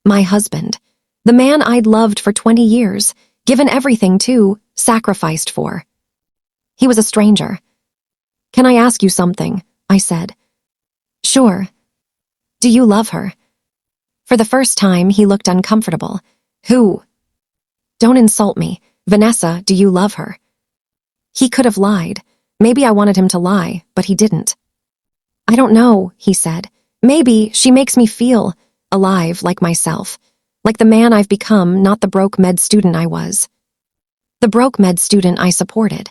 My husband. The man I'd loved for 20 years, given everything to, sacrificed for. He was a stranger. Can I ask you something? I said. Sure. Do you love her? For the first time, he looked uncomfortable. Who? Don't insult me. Vanessa, do you love her? He could have lied. Maybe I wanted him to lie, but he didn't. I don't know, he said. Maybe she makes me feel alive, like myself. Like the man I've become, not the broke med student I was. The broke med student I supported.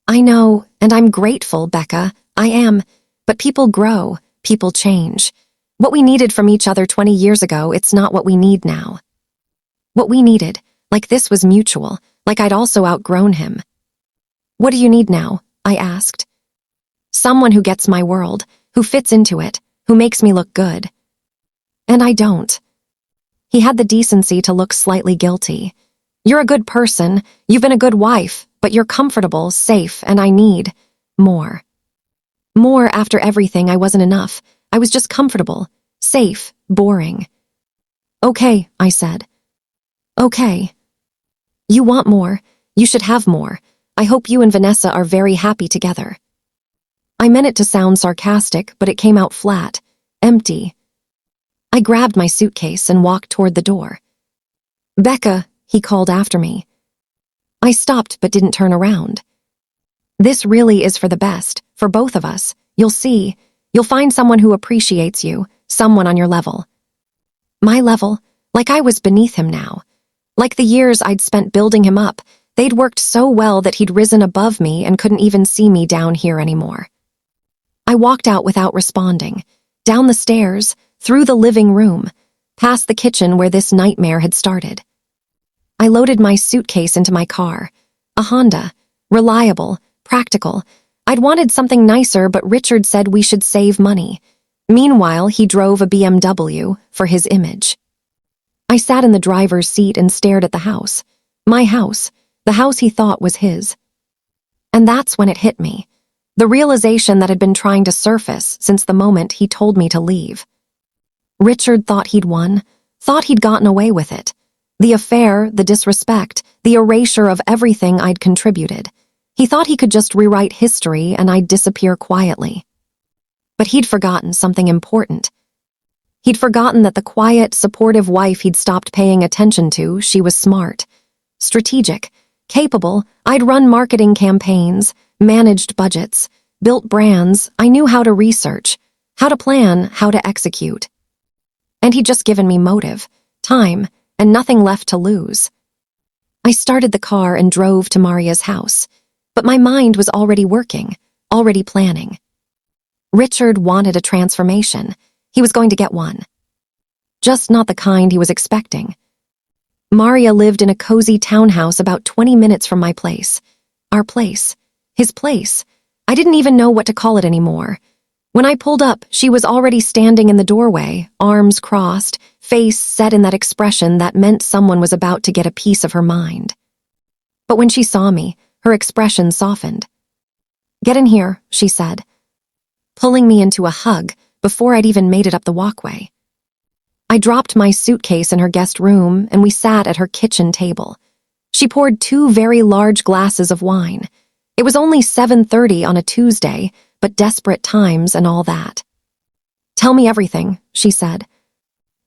I know, and I'm grateful, Becca. I am. But people grow, people change. What we needed from each other 20 years ago, it's not what we need now. What we needed, like this was mutual, like I'd also outgrown him. What do you need now? I asked. Someone who gets my world, who fits into it, who makes me look good. And I don't. He had the decency to look slightly guilty. You're a good person, you've been a good wife, but you're comfortable, safe, and I need more. More after everything. I wasn't enough. I was just comfortable, safe, boring. Okay, I said. Okay. You want more. You should have more. I hope you and Vanessa are very happy together. I meant it to sound sarcastic, but it came out flat, empty. I grabbed my suitcase and walked toward the door. Becca, he called after me. I stopped but didn't turn around. This really is for the best, for both of us. You'll see. You'll find someone who appreciates you, someone on your level. My level? Like I was beneath him now. Like the years I'd spent building him up, they'd worked so well that he'd risen above me and couldn't even see me down here anymore. I walked out without responding, down the stairs, through the living room, past the kitchen where this nightmare had started. I loaded my suitcase into my car, a Honda, reliable, practical. I'd wanted something nicer, but Richard said we should save money. Meanwhile, he drove a BMW for his image. I sat in the driver's seat and stared at the house. My house, the house he thought was his. And that's when it hit me. The realization that had been trying to surface since the moment he told me to leave. Richard thought he'd won, thought he'd gotten away with it. The affair, the disrespect, the erasure of everything I'd contributed. He thought he could just rewrite history and I'd disappear quietly. But he'd forgotten something important. He'd forgotten that the quiet, supportive wife he'd stopped paying attention to, she was smart, strategic, capable. I'd run marketing campaigns, managed budgets, built brands. I knew how to research, how to plan, how to execute. And he'd just given me motive, time, and nothing left to lose. I started the car and drove to Maria's house, but my mind was already working, already planning. Richard wanted a transformation. He was going to get one. Just not the kind he was expecting. Maria lived in a cozy townhouse about 20 minutes from my place. Our place. His place. I didn't even know what to call it anymore. When I pulled up, she was already standing in the doorway, arms crossed, face set in that expression that meant someone was about to get a piece of her mind. But when she saw me, her expression softened. "Get in here," she said, pulling me into a hug before I'd even made it up the walkway. I dropped my suitcase in her guest room and we sat at her kitchen table. She poured 2 very large glasses of wine. It was only 7:30 on a Tuesday, but desperate times and all that. "Tell me everything," she said.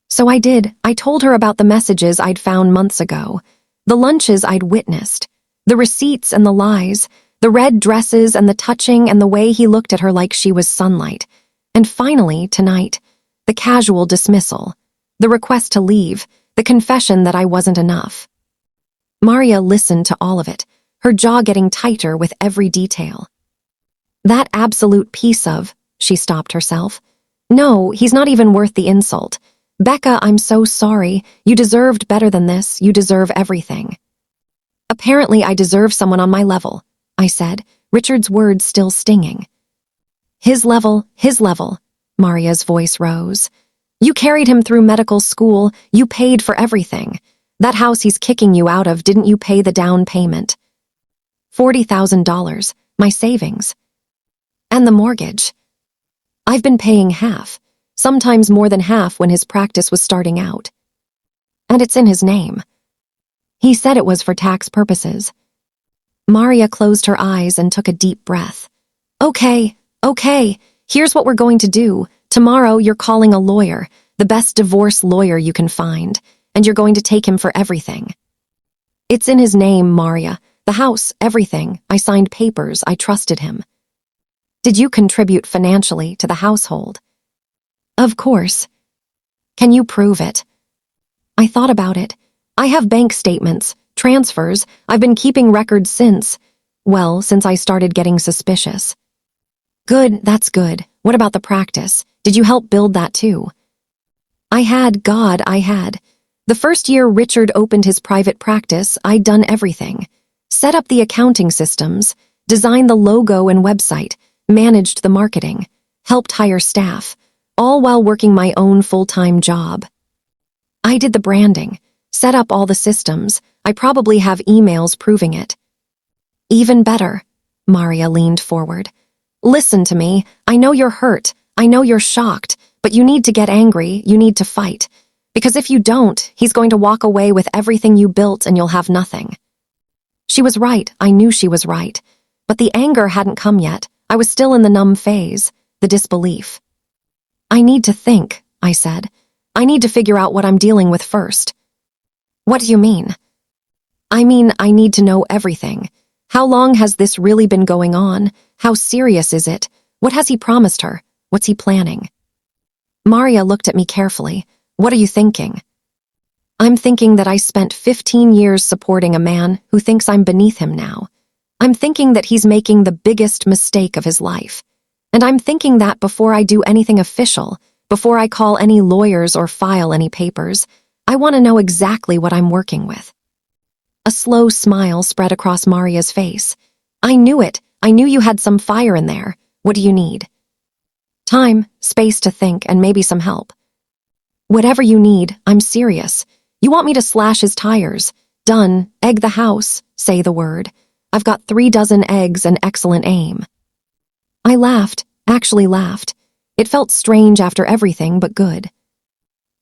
So I did. I told her about the messages I'd found months ago, the lunches I'd witnessed, the receipts and the lies, the red dresses and the touching and the way he looked at her like she was sunlight. And finally, tonight, the casual dismissal, the request to leave, the confession that I wasn't enough. Maria listened to all of it, her jaw getting tighter with every detail. That absolute piece of, she stopped herself. "No, he's not even worth the insult. Becca, I'm so sorry. You deserved better than this. You deserve everything." "Apparently I deserve someone on my level," I said, Richard's words still stinging. His level, Maria's voice rose. You carried him through medical school, you paid for everything. That house he's kicking you out of, didn't you pay the down payment? $40,000, my savings. And the mortgage. I've been paying half, sometimes more than half when his practice was starting out. And it's in his name. He said it was for tax purposes. Maria closed her eyes and took a deep breath. Okay, here's what we're going to do. Tomorrow you're calling a lawyer, the best divorce lawyer you can find, and you're going to take him for everything. It's in his name, Maria. The house, everything. I signed papers, I trusted him. Did you contribute financially to the household? Of course. Can you prove it? I thought about it. I have bank statements, transfers. I've been keeping records since I started getting suspicious. Good, that's good. What about the practice? Did you help build that too? I had. The first year Richard opened his private practice, I'd done everything. Set up the accounting systems, designed the logo and website, managed the marketing, helped hire staff, all while working my own full-time job. I did the branding, set up all the systems. I probably have emails proving it. Even better. Maria leaned forward. Listen to me. I know you're hurt. I know you're shocked, but you need to get angry. You need to fight. Because if you don't, he's going to walk away with everything you built and you'll have nothing. She was right. I knew she was right. But the anger hadn't come yet. I was still in the numb phase, the disbelief. I need to think, I said. I need to figure out what I'm dealing with first. What do you mean? I mean, I need to know everything. How long has this really been going on? How serious is it? What has he promised her? What's he planning? Maria looked at me carefully. What are you thinking? I'm thinking that I spent 15 years supporting a man who thinks I'm beneath him now. I'm thinking that he's making the biggest mistake of his life. And I'm thinking that before I do anything official, before I call any lawyers or file any papers, I want to know exactly what I'm working with. A slow smile spread across Maria's face. I knew it. I knew you had some fire in there. What do you need? Time, space to think, and maybe some help. Whatever you need, I'm serious. You want me to slash his tires? Done. Egg the house. Say the word. I've got 3 dozen eggs and excellent aim. I laughed, actually laughed. It felt strange after everything, but good.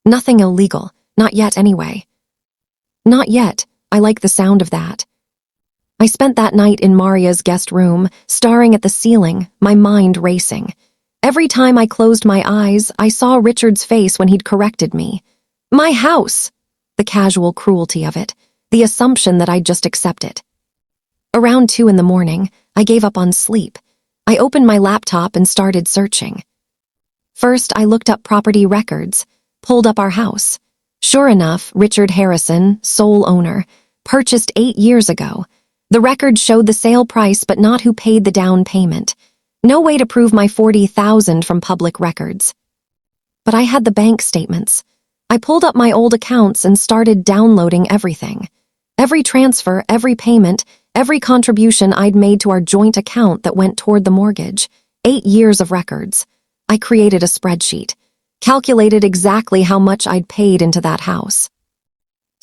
Nothing illegal. Not yet, anyway. Not yet. I like the sound of that. I spent that night in Maria's guest room, staring at the ceiling, my mind racing. Every time I closed my eyes, I saw Richard's face when he'd corrected me. My house! The casual cruelty of it, the assumption that I'd just accept it. Around 2 in the morning, I gave up on sleep. I opened my laptop and started searching. First, I looked up property records, pulled up our house. Sure enough, Richard Harrison, sole owner, purchased 8 years ago. The record showed the sale price but not who paid the down payment. No way to prove my $40,000 from public records. But I had the bank statements. I pulled up my old accounts and started downloading everything. Every transfer, every payment, every contribution I'd made to our joint account that went toward the mortgage. 8 years of records. I created a spreadsheet. Calculated exactly how much I'd paid into that house.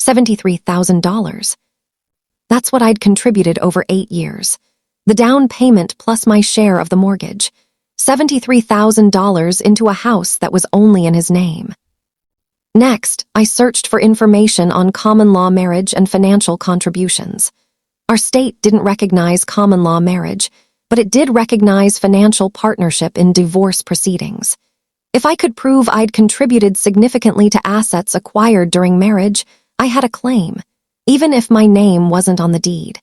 $73,000. That's what I'd contributed over 8 years. The down payment plus my share of the mortgage. $73,000 into a house that was only in his name. Next, I searched for information on common law marriage and financial contributions. Our state didn't recognize common law marriage, but it did recognize financial partnership in divorce proceedings. If I could prove I'd contributed significantly to assets acquired during marriage, I had a claim, even if my name wasn't on the deed.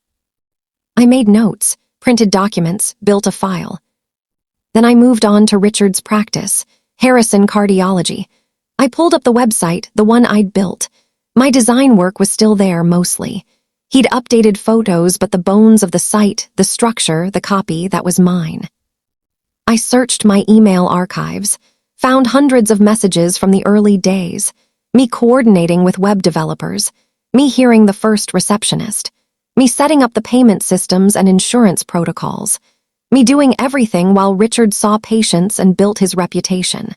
I made notes, printed documents, built a file. Then I moved on to Richard's practice, Harrison Cardiology. I pulled up the website, the one I'd built. My design work was still there mostly. He'd updated photos, but the bones of the site, the structure, the copy, that was mine. I searched my email archives, found hundreds of messages from the early days, me coordinating with web developers, me hearing the first receptionist, me setting up the payment systems and insurance protocols, me doing everything while Richard saw patients and built his reputation.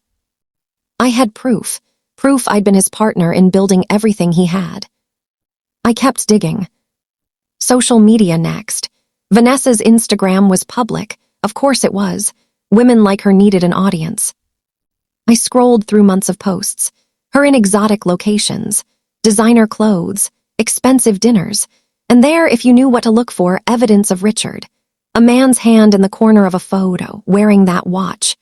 I had proof, proof I'd been his partner in building everything he had. I kept digging. Social media next. Vanessa's Instagram was public. Of course it was. Women like her needed an audience. I scrolled through months of posts. Her in exotic locations, designer clothes, expensive dinners, and there, if you knew what to look for, evidence of Richard. A man's hand in the corner of a photo, wearing that watch.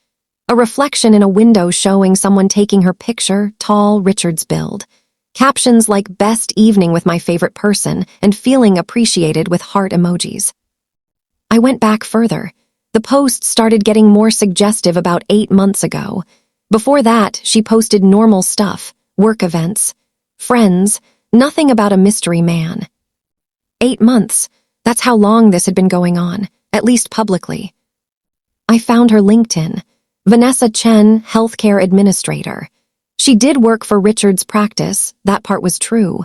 A reflection in a window showing someone taking her picture, tall, Richard's build. Captions like best evening with my favorite person and feeling appreciated with heart emojis. I went back further. The posts started getting more suggestive about 8 months ago. Before that, she posted normal stuff, work events, friends, nothing about a mystery man. 8 months, that's how long this had been going on, at least publicly. I found her LinkedIn, Vanessa Chen, healthcare administrator. She did work for Richard's practice, that part was true.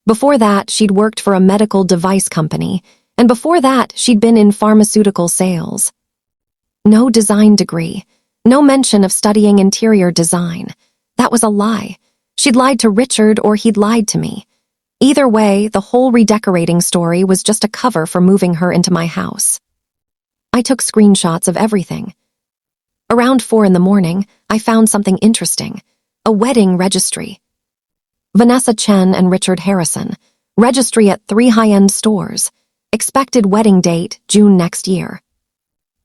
Before that, she'd worked for a medical device company, and before that, she'd been in pharmaceutical sales. No design degree, no mention of studying interior design. That was a lie. She'd lied to Richard or he'd lied to me. Either way, the whole redecorating story was just a cover for moving her into my house. I took screenshots of everything. Around 4 a.m, I found something interesting. A wedding registry. Vanessa Chen and Richard Harrison. Registry at 3 high-end stores. Expected wedding date, June next year.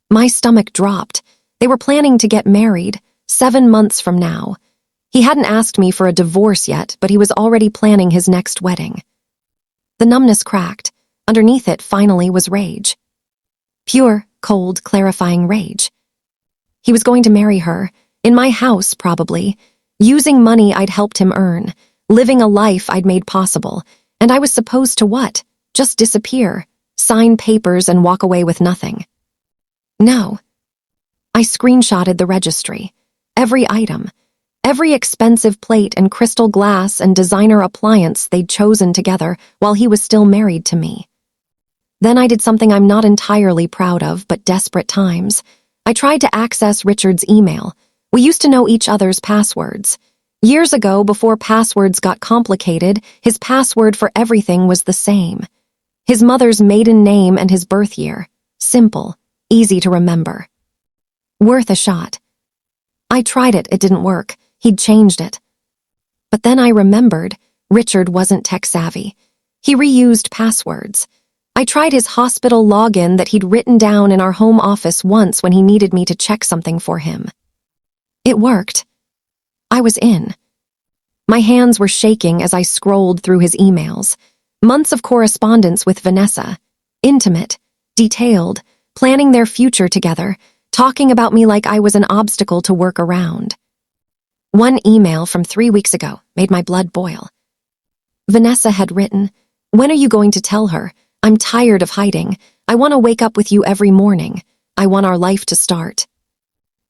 My stomach dropped. They were planning to get married 7 months from now. He hadn't asked me for a divorce yet, but he was already planning his next wedding. The numbness cracked. Underneath it, finally, was rage. Pure, cold, clarifying rage. He was going to marry her, in my house, probably, using money I'd helped him earn, living a life I'd made possible, and I was supposed to what? Just disappear, sign papers and walk away with nothing. No. I screenshotted the registry. Every item. Every expensive plate and crystal glass and designer appliance they'd chosen together while he was still married to me. Then I did something I'm not entirely proud of, but desperate times. I tried to access Richard's email. We used to know each other's passwords. Years ago, before passwords got complicated, his password for everything was the same. His mother's maiden name and his birth year. Simple, easy to remember. Worth a shot. I tried it, it didn't work. He'd changed it. But then I remembered Richard wasn't tech-savvy. He reused passwords. I tried his hospital login that he'd written down in our home office once when he needed me to check something for him. It worked. I was in. My hands were shaking as I scrolled through his emails. Months of correspondence with Vanessa. Intimate, detailed, planning their future together, talking about me like I was an obstacle to work around. One email from 3 weeks ago made my blood boil. Vanessa had written, "When are you going to tell her? I'm tired of hiding. I want to wake up with you every morning. I want our life to start."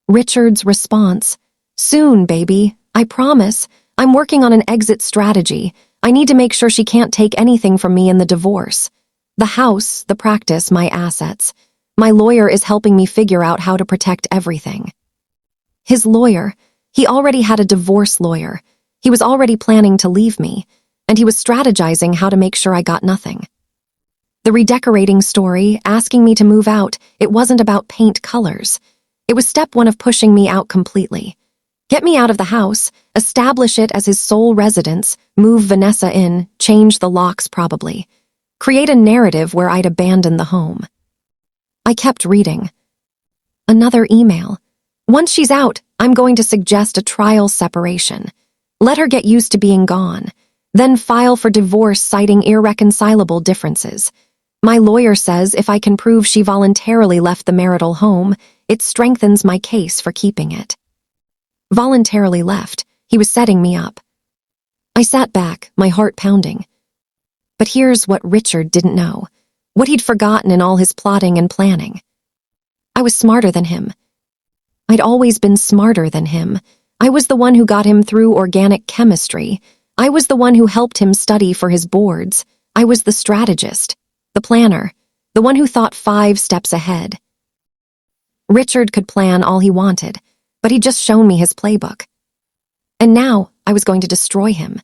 Richard's response, "Soon, baby. I promise. I'm working on an exit strategy. I need to make sure she can't take anything from me in the divorce. The house, the practice, my assets. My lawyer is helping me figure out how to protect everything." His lawyer, he already had a divorce lawyer. He was already planning to leave me, and he was strategizing how to make sure I got nothing. The redecorating story, asking me to move out, it wasn't about paint colors. It was step 1 of pushing me out completely. Get me out of the house, establish it as his sole residence, move Vanessa in, change the locks probably. Create a narrative where I'd abandon the home. I kept reading. Another email. "Once she's out, I'm going to suggest a trial separation. Let her get used to being gone. Then file for divorce citing irreconcilable differences. My lawyer says if I can prove she voluntarily left the marital home, it strengthens my case for keeping it." Voluntarily left. He was setting me up. I sat back, my heart pounding. But here's what Richard didn't know. What he'd forgotten in all his plotting and planning. I was smarter than him. I'd always been smarter than him. I was the one who got him through organic chemistry. I was the one who helped him study for his boards. I was the strategist, the planner, the one who thought 5 steps ahead. Richard could plan all he wanted, but he'd just shown me his playbook. And now I was going to destroy him.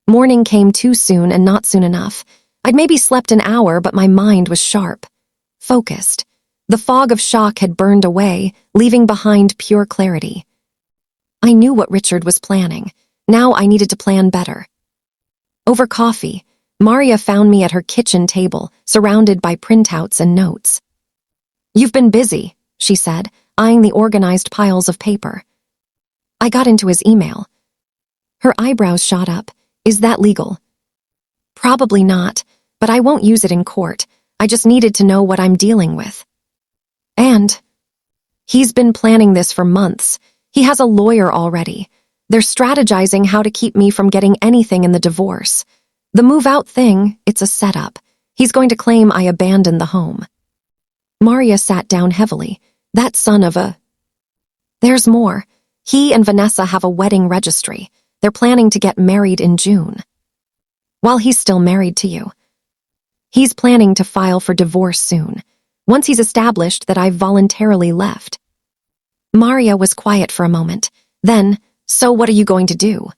Morning came too soon and not soon enough. I'd maybe slept an hour, but my mind was sharp, focused. The fog of shock had burned away, leaving behind pure clarity. I knew what Richard was planning. Now I needed to plan better. Over coffee, Maria found me at her kitchen table, surrounded by printouts and notes. "You've been busy," she said, eyeing the organized piles of paper. I got into his email. Her eyebrows shot up. "Is that legal?" "Probably not, but I won't use it in court. I just needed to know what I'm dealing with." And he's been planning this for months. He has a lawyer already. They're strategizing how to keep me from getting anything in the divorce. The move-out thing, it's a setup. He's going to claim I abandoned the home. Maria sat down heavily. That son of a... There's more. He and Vanessa have a wedding registry. They're planning to get married in June. While he's still married to you. He's planning to file for divorce soon, once he's established that I've voluntarily left. Maria was quiet for a moment. Then, "So what are you going to do?"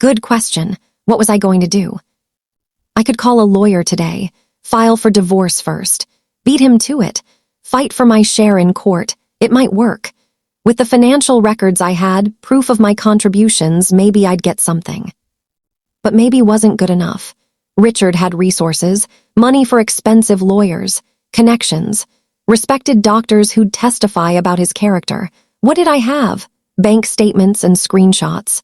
Good question. What was I going to do? I could call a lawyer today, file for divorce first, beat him to it, fight for my share in court. It might work. With the financial records I had, proof of my contributions, maybe I'd get something. But maybe wasn't good enough. Richard had resources, money for expensive lawyers, connections, respected doctors who'd testify about his character. What did I have? Bank statements and screenshots.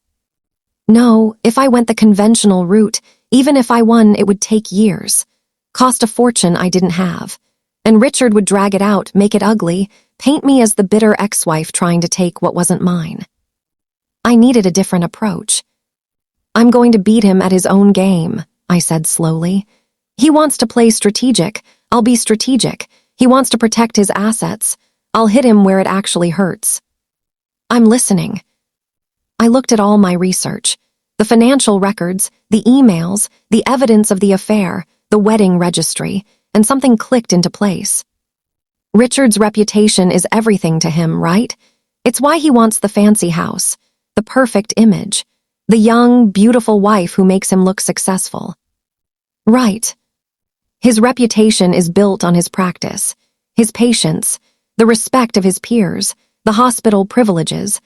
No, if I went the conventional route, even if I won, it would take years. Cost a fortune I didn't have. And Richard would drag it out, make it ugly, paint me as the bitter ex-wife trying to take what wasn't mine. I needed a different approach. "I'm going to beat him at his own game," I said slowly. "He wants to play strategic. I'll be strategic. He wants to protect his assets. I'll hit him where it actually hurts." "I'm listening." I looked at all my research. The financial records, the emails, the evidence of the affair, the wedding registry, and something clicked into place. Richard's reputation is everything to him, right? It's why he wants the fancy house, the perfect image, the young, beautiful wife who makes him look successful. Right. His reputation is built on his practice, his patience, the respect of his peers, the hospital privileges.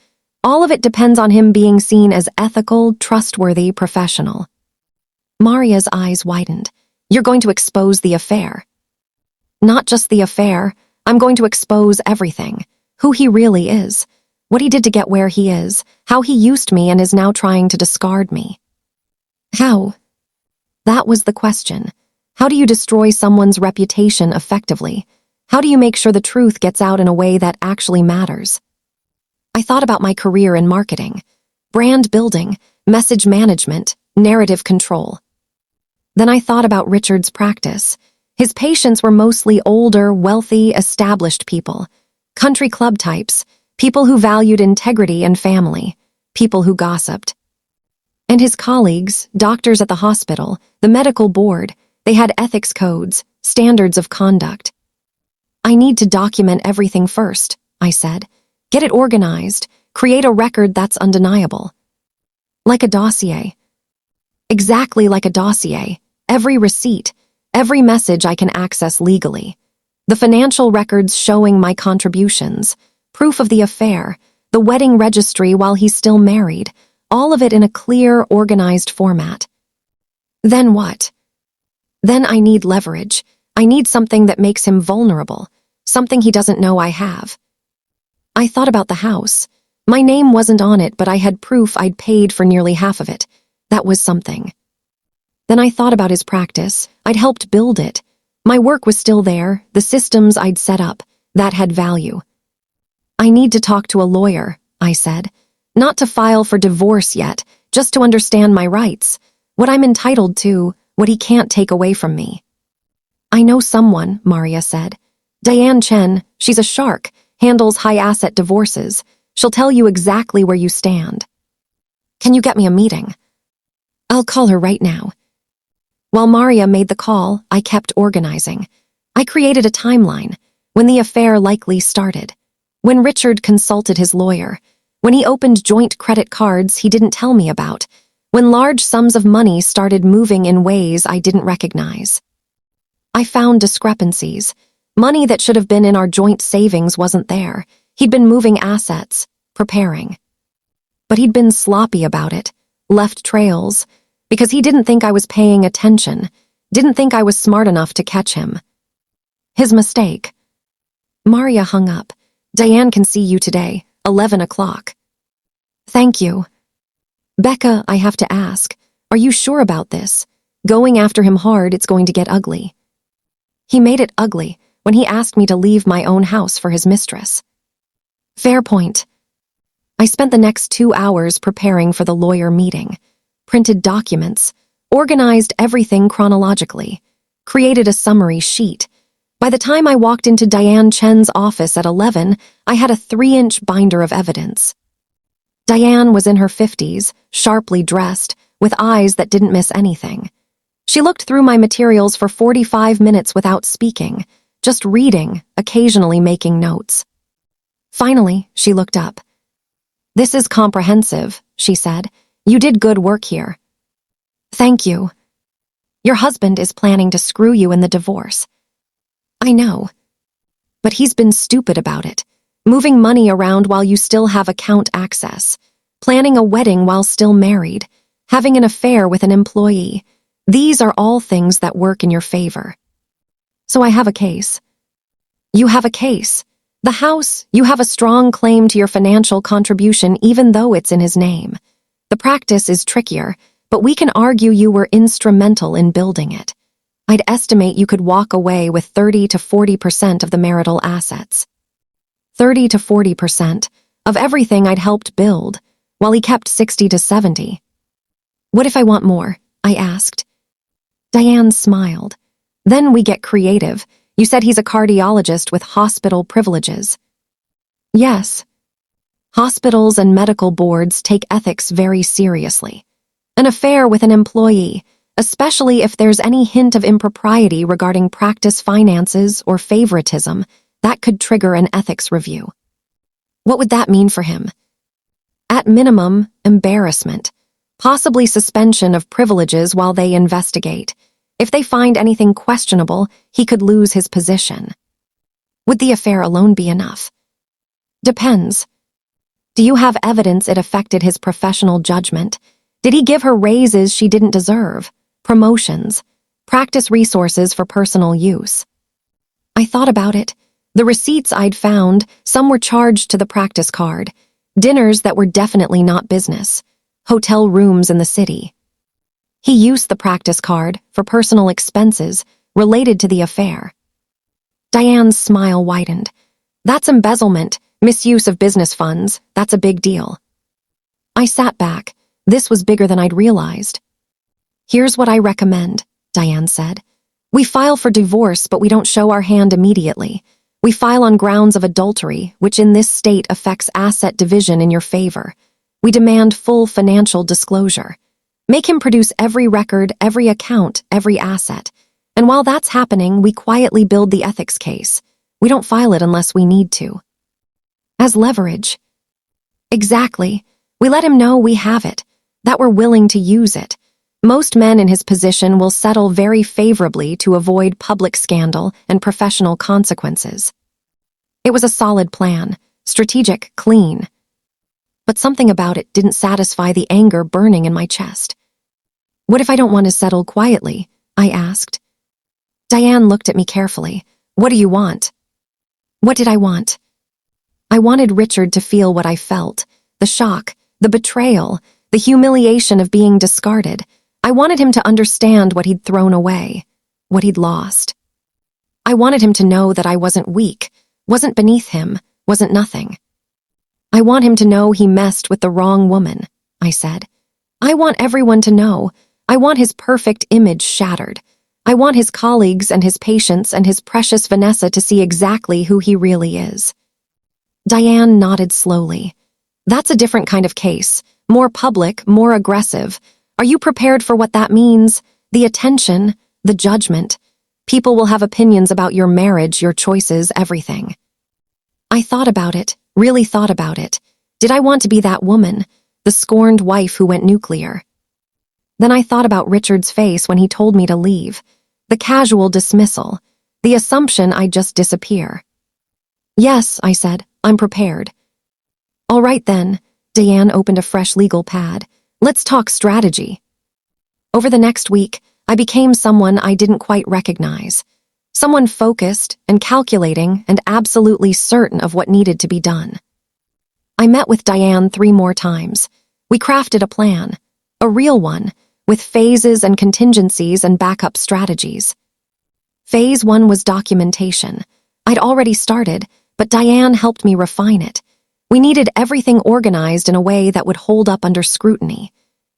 All of it depends on him being seen as ethical, trustworthy, professional. Maria's eyes widened. "You're going to expose the affair." "Not just the affair. I'm going to expose everything. Who he really is. What he did to get where he is. How he used me and is now trying to discard me." How? That was the question. How do you destroy someone's reputation effectively? How do you make sure the truth gets out in a way that actually matters? I thought about my career in marketing, brand building, message management, narrative control. Then I thought about Richard's practice. His patients were mostly older, wealthy, established people, country club types, people who valued integrity and family, people who gossiped. And his colleagues, doctors at the hospital, the medical board, they had ethics codes, standards of conduct. "I need to document everything first," I said. "Get it organized, create a record that's undeniable." Like a dossier. Exactly like a dossier. Every receipt, every message I can access legally. The financial records showing my contributions, proof of the affair, the wedding registry while he's still married, all of it in a clear, organized format. Then what? Then I need leverage. I need something that makes him vulnerable, something he doesn't know I have. I thought about the house. My name wasn't on it, but I had proof I'd paid for nearly half of it. That was something. Then I thought about his practice. I'd helped build it. My work was still there, the systems I'd set up. That had value. "I need to talk to a lawyer," I said. "Not to file for divorce yet, just to understand my rights, what I'm entitled to, what he can't take away from me." "I know someone," Maria said. "Diane Chen, she's a shark, handles high-asset divorces. She'll tell you exactly where you stand." "Can you get me a meeting?" "I'll call her right now." While Maria made the call, I kept organizing. I created a timeline, when the affair likely started, when Richard consulted his lawyer, When he opened joint credit cards he didn't tell me about, when large sums of money started moving in ways I didn't recognize. I found discrepancies. Money that should have been in our joint savings wasn't there. He'd been moving assets, preparing. But he'd been sloppy about it, left trails, because he didn't think I was paying attention, didn't think I was smart enough to catch him. His mistake. Maria hung up. Diane can see you today, 11 o'clock. Thank you. Becca, I have to ask, are you sure about this? Going after him hard, it's going to get ugly. He made it ugly when he asked me to leave my own house for his mistress. Fair point. I spent the next 2 hours preparing for the lawyer meeting, printed documents, organized everything chronologically, created a summary sheet. By the time I walked into Diane Chen's office at 11, I had a 3-inch binder of evidence. Diane was in her 50s, sharply dressed, with eyes that didn't miss anything. She looked through my materials for 45 minutes without speaking, just reading, occasionally making notes. Finally, she looked up. This is comprehensive, she said. You did good work here. Thank you. Your husband is planning to screw you in the divorce. I know. But he's been stupid about it, moving money around while you still have account access, planning a wedding while still married, having an affair with an employee. These are all things that work in your favor. So I have a case. You have a case. The house, you have a strong claim to your financial contribution even though it's in his name. The practice is trickier, but we can argue you were instrumental in building it. I'd estimate you could walk away with 30 to 40% of the marital assets. 30 to 40% of everything I'd helped build, while he kept 60 to 70. What if I want more? I asked. Diane smiled. Then we get creative. You said he's a cardiologist with hospital privileges. Yes. Hospitals and medical boards take ethics very seriously. An affair with an employee, especially if there's any hint of impropriety regarding practice finances or favoritism, that could trigger an ethics review. What would that mean for him? At minimum, embarrassment, possibly suspension of privileges while they investigate. If they find anything questionable, he could lose his position. Would the affair alone be enough? Depends. Do you have evidence it affected his professional judgment? Did he give her raises she didn't deserve, promotions, practice resources for personal use? I thought about it. The receipts I'd found, some were charged to the practice card, dinners that were definitely not business, hotel rooms in the city. He used the practice card for personal expenses related to the affair. Diane's smile widened. That's embezzlement, misuse of business funds, that's a big deal. I sat back. This was bigger than I'd realized. Here's what I recommend, Diane said. We file for divorce, but we don't show our hand immediately. We file on grounds of adultery, which in this state affects asset division in your favor. We demand full financial disclosure. Make him produce every record, every account, every asset. And while that's happening, we quietly build the ethics case. We don't file it unless we need to. As leverage. Exactly. We let him know we have it, that we're willing to use it. Most men in his position will settle very favorably to avoid public scandal and professional consequences. It was a solid plan, strategic, clean. But something about it didn't satisfy the anger burning in my chest. What if I don't want to settle quietly? I asked. Diane looked at me carefully. What do you want? What did I want? I wanted Richard to feel what I felt, the shock, the betrayal, the humiliation of being discarded. I wanted him to understand what he'd thrown away, what he'd lost. I wanted him to know that I wasn't weak, wasn't beneath him, wasn't nothing. I want him to know he messed with the wrong woman, I said. I want everyone to know. I want his perfect image shattered. I want his colleagues and his patients and his precious Vanessa to see exactly who he really is. Diane nodded slowly. That's a different kind of case, more public, more aggressive. Are you prepared for what that means? The attention, the judgment. People will have opinions about your marriage, your choices, everything. I thought about it, really thought about it. Did I want to be that woman, the scorned wife who went nuclear? Then I thought about Richard's face when he told me to leave, the casual dismissal, the assumption I'd just disappear. Yes, I said, I'm prepared. All right then, Diane opened a fresh legal pad. Let's talk strategy. Over the next week, I became someone I didn't quite recognize. Someone focused and calculating and absolutely certain of what needed to be done. I met with Diane 3 more times. We crafted a plan, a real one, with phases and contingencies and backup strategies. Phase 1 was documentation. I'd already started, but Diane helped me refine it. We needed everything organized in a way that would hold up under scrutiny.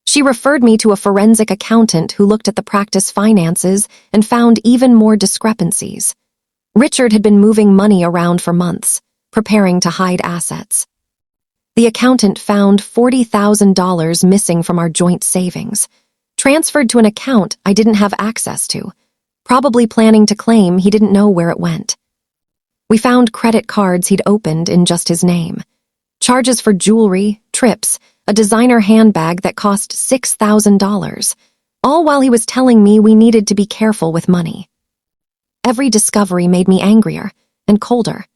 She referred me to a forensic accountant who looked at the practice finances and found even more discrepancies. Richard had been moving money around for months, preparing to hide assets. The accountant found $40,000 missing from our joint savings, transferred to an account I didn't have access to, probably planning to claim he didn't know where it went. We found credit cards he'd opened in just his name, charges for jewelry, trips, a designer handbag that cost $6,000, all while he was telling me we needed to be careful with money. Every discovery made me angrier and colder.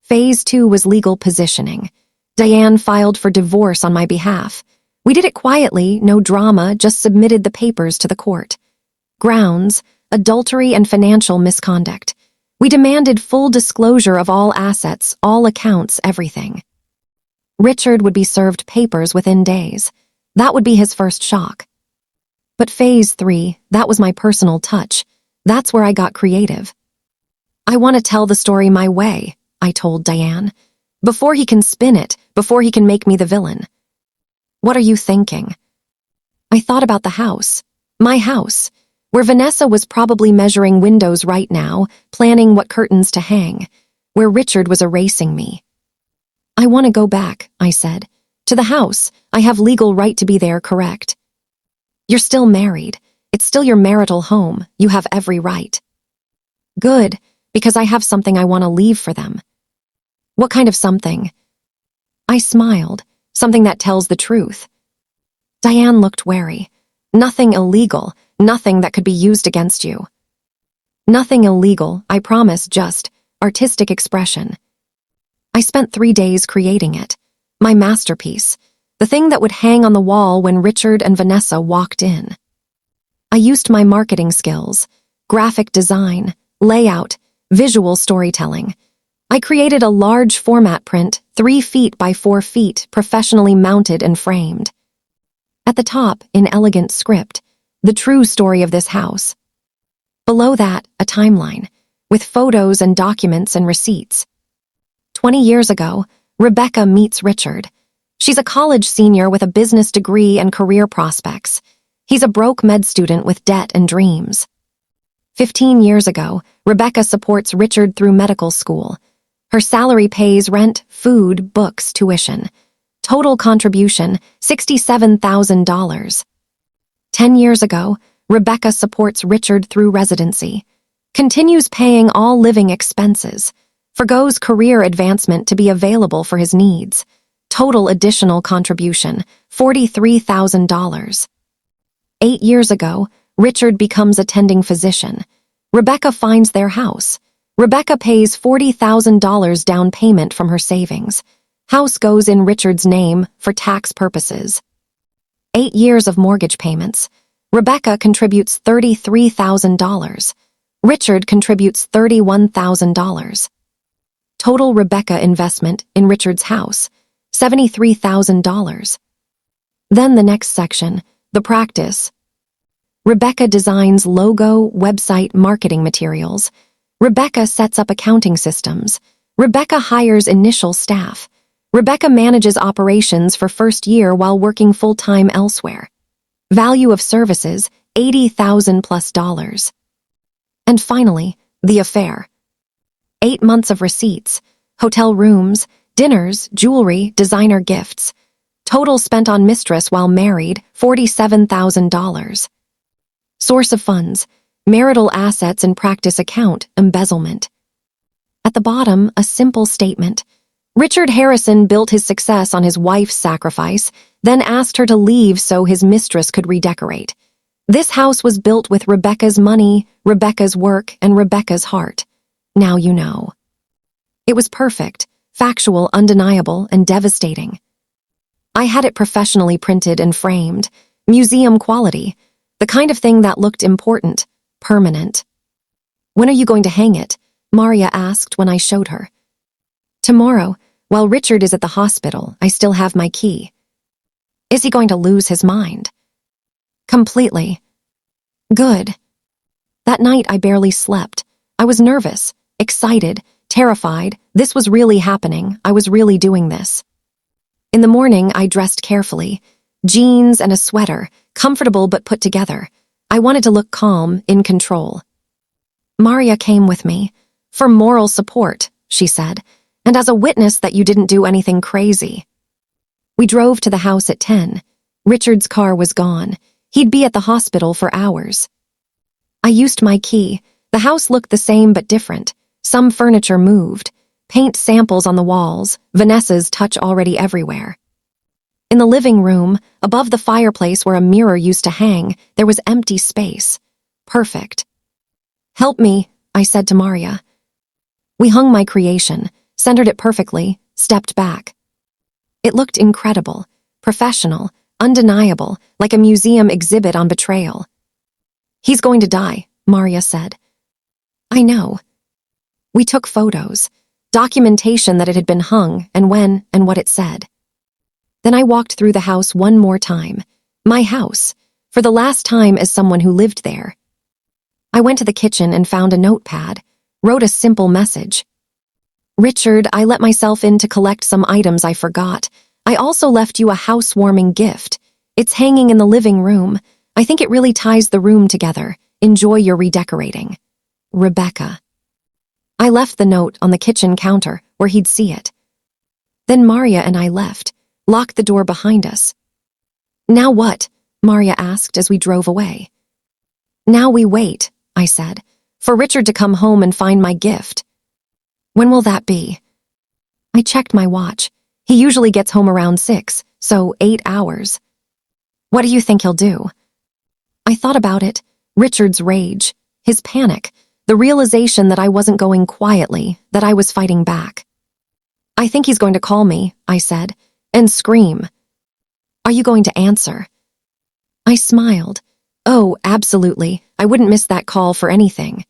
Phase 2 was legal positioning. Diane filed for divorce on my behalf. We did it quietly, no drama, just submitted the papers to the court. Grounds: adultery and financial misconduct. We demanded full disclosure of all assets, all accounts, everything. Richard would be served papers within days. That would be his first shock. But phase 3, that was my personal touch. That's where I got creative. I want to tell the story my way, I told Diane. Before he can spin it, before he can make me the villain. What are you thinking? I thought about the house. My house, where Vanessa was probably measuring windows right now, planning what curtains to hang, where Richard was erasing me. I want to go back, I said. To the house. I have legal right to be there, correct? You're still married. It's still your marital home. You have every right. Good, because I have something I want to leave for them. What kind of something? I smiled. Something that tells the truth. Diane looked wary. Nothing illegal, nothing that could be used against you. Nothing illegal, I promise, just artistic expression. I spent 3 days creating it. My masterpiece. The thing that would hang on the wall when Richard and Vanessa walked in. I used my marketing skills, graphic design, layout, visual storytelling. I created a large format print, 3 feet by 4 feet, professionally mounted and framed. At the top, in elegant script, the true story of this house. Below that, a timeline, with photos and documents and receipts. 20 years ago, Rebecca meets Richard. She's a college senior with a business degree and career prospects. He's a broke med student with debt and dreams. 15 years ago, Rebecca supports Richard through medical school. Her salary pays rent, food, books, tuition. Total contribution, $67,000. 10 years ago, Rebecca supports Richard through residency. Continues paying all living expenses. Forgoes career advancement to be available for his needs. Total additional contribution, $43,000. 8 years ago, Richard becomes attending physician. Rebecca finds their house. Rebecca pays $40,000 down payment from her savings. House goes in Richard's name for tax purposes. 8 years of mortgage payments. Rebecca contributes $33,000. Richard contributes $31,000. Total Rebecca investment in Richard's house, $73,000. Then the next section, the practice. Rebecca designs logo, website, marketing materials. Rebecca sets up accounting systems. Rebecca hires initial staff. Rebecca manages operations for first year while working full-time elsewhere. Value of services, $80,000+. And finally, the affair. 8 months of receipts, hotel rooms, dinners, jewelry, designer gifts. Total spent on mistress while married, $47,000. Source of funds, marital assets and practice account, embezzlement. At the bottom, a simple statement. Richard Harrison built his success on his wife's sacrifice, then asked her to leave so his mistress could redecorate. This house was built with Rebecca's money, Rebecca's work, and Rebecca's heart. Now you know. It was perfect, factual, undeniable, and devastating. I had it professionally printed and framed, museum quality, the kind of thing that looked important, permanent. When are you going to hang it? Maria asked when I showed her. Tomorrow, while Richard is at the hospital, I still have my key. Is he going to lose his mind? Completely. Good. That night I barely slept. I was nervous, excited, terrified. This was really happening. I was really doing this. In the morning, I dressed carefully. Jeans and a sweater, comfortable but put together. I wanted to look calm, in control. Maria came with me. For moral support, she said, and as a witness that you didn't do anything crazy. We drove to the house at 10. Richard's car was gone. He'd be at the hospital for hours. I used my key. The house looked the same but different. Some furniture moved. Paint samples on the walls, Vanessa's touch already everywhere. In the living room, above the fireplace where a mirror used to hang, there was empty space. Perfect. Help me, I said to Maria. We hung my creation, centered it perfectly, stepped back. It looked incredible, professional, undeniable, like a museum exhibit on betrayal. He's going to die, Maria said. I know. We took photos, documentation that it had been hung and when and what it said. Then I walked through the house one more time, my house, for the last time as someone who lived there. I went to the kitchen and found a notepad, wrote a simple message. Richard, I let myself in to collect some items I forgot. I also left you a housewarming gift. It's hanging in the living room. I think it really ties the room together. Enjoy your redecorating. Rebecca. I left the note on the kitchen counter where he'd see it. Then Maria and I left, locked the door behind us. Now what? Maria asked as we drove away. Now we wait, I said, for Richard to come home and find my gift. When will that be? I checked my watch. He usually gets home around 6, so 8 hours. What do you think he'll do? I thought about it. Richard's rage, his panic, the realization that I wasn't going quietly, that I was fighting back. I think he's going to call me, I said, and scream. Are you going to answer? I smiled. Oh, absolutely. I wouldn't miss that call for anything.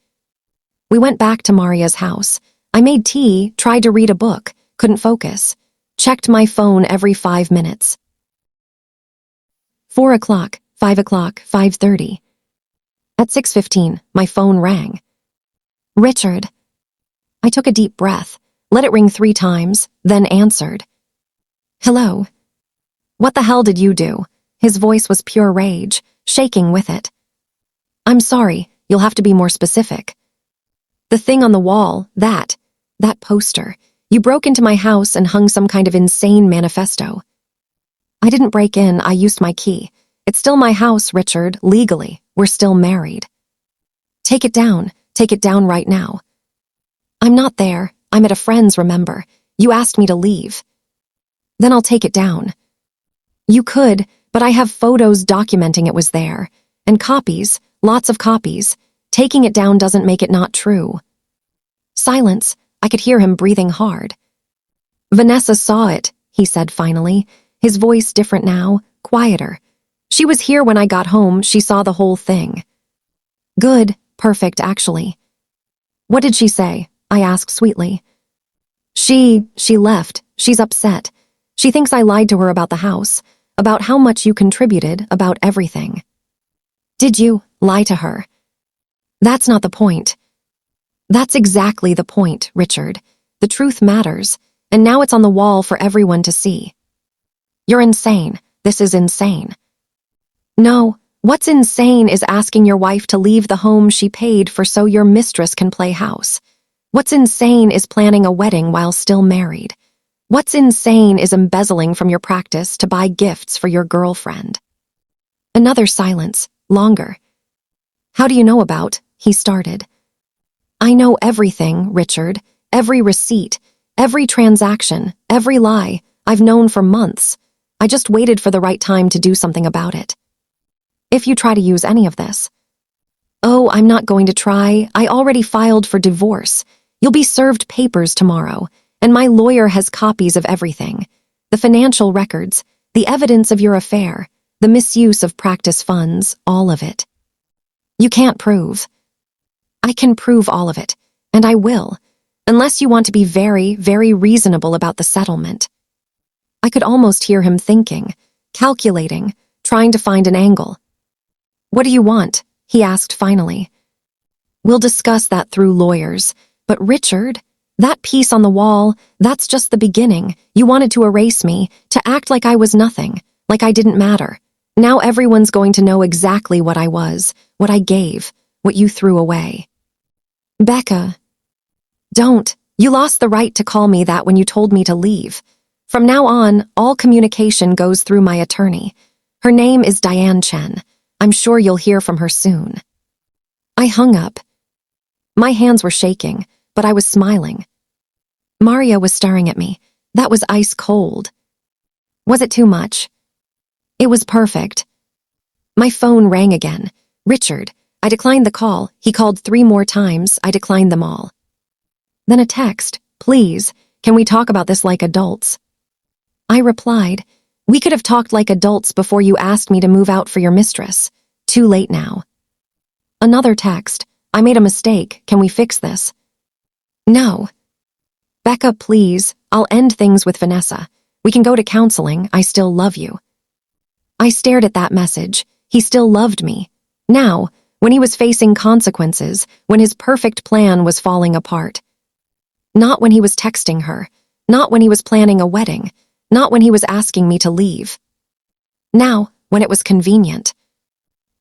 We went back to Maria's house. I made tea, tried to read a book, couldn't focus. Checked my phone every 5 minutes. 4 o'clock, 5 o'clock, 5:30. At 6:15, my phone rang. Richard. I took a deep breath, let it ring 3 times, then answered. Hello. What the hell did you do? His voice was pure rage, shaking with it. I'm sorry, you'll have to be more specific. The thing on the wall, that poster. You broke into my house and hung some kind of insane manifesto. I didn't break in, I used my key. It's still my house, Richard, legally. We're still married. Take it down right now. I'm not there. I'm at a friend's, remember. You asked me to leave. Then I'll take it down. You could, but I have photos documenting it was there. And copies, lots of copies. Taking it down doesn't make it not true. Silence. I could hear him breathing hard. Vanessa saw it, he said finally, his voice different now, quieter. She was here when I got home, she saw the whole thing. Good, perfect, actually. What did she say? I asked sweetly. She left. She's upset. She thinks I lied to her about the house, about how much you contributed, about everything. Did you lie to her? That's not the point. That's exactly the point, Richard. The truth matters, and now it's on the wall for everyone to see. You're insane. This is insane. No, what's insane is asking your wife to leave the home she paid for so your mistress can play house. What's insane is planning a wedding while still married. What's insane is embezzling from your practice to buy gifts for your girlfriend. Another silence, longer. How do you know about, he started. I know everything, Richard, every receipt, Every transaction, every lie, I've known for months. I just waited for the right time to do something about it. If you try to use any of this. Oh, I'm not going to try. I already filed for divorce. You'll be served papers tomorrow, and my lawyer has copies of everything. The financial records, the evidence of your affair, the misuse of practice funds, all of it. You can't prove. I can prove all of it, and I will, unless you want to be very, very reasonable about the settlement. I could almost hear him thinking, calculating, trying to find an angle. What do you want? He asked finally. We'll discuss that through lawyers, but Richard, that piece on the wall, that's just the beginning. You wanted to erase me, to act like I was nothing, like I didn't matter. Now everyone's going to know exactly what I was, what I gave, what you threw away. Becca. Don't. You lost the right to call me that when you told me to leave. From now on, all communication goes through my attorney. Her name is Diane Chen. I'm sure you'll hear from her soon. I hung up. My hands were shaking, but I was smiling. Maria was staring at me. That was ice cold. Was it too much? It was perfect. My phone rang again. Richard. I declined the call. He called 3 more times. I declined them all. Then a text. Please, can we talk about this like adults? I replied, we could have talked like adults before you asked me to move out for your mistress. Too late now. Another text. I made a mistake. Can we fix this? No. Becca, please. I'll end things with Vanessa. We can go to counseling. I still love you. I stared at that message. He still loved me. Now, when he was facing consequences, when his perfect plan was falling apart. Not when he was texting her. Not when he was planning a wedding. Not when he was asking me to leave. Now, when it was convenient.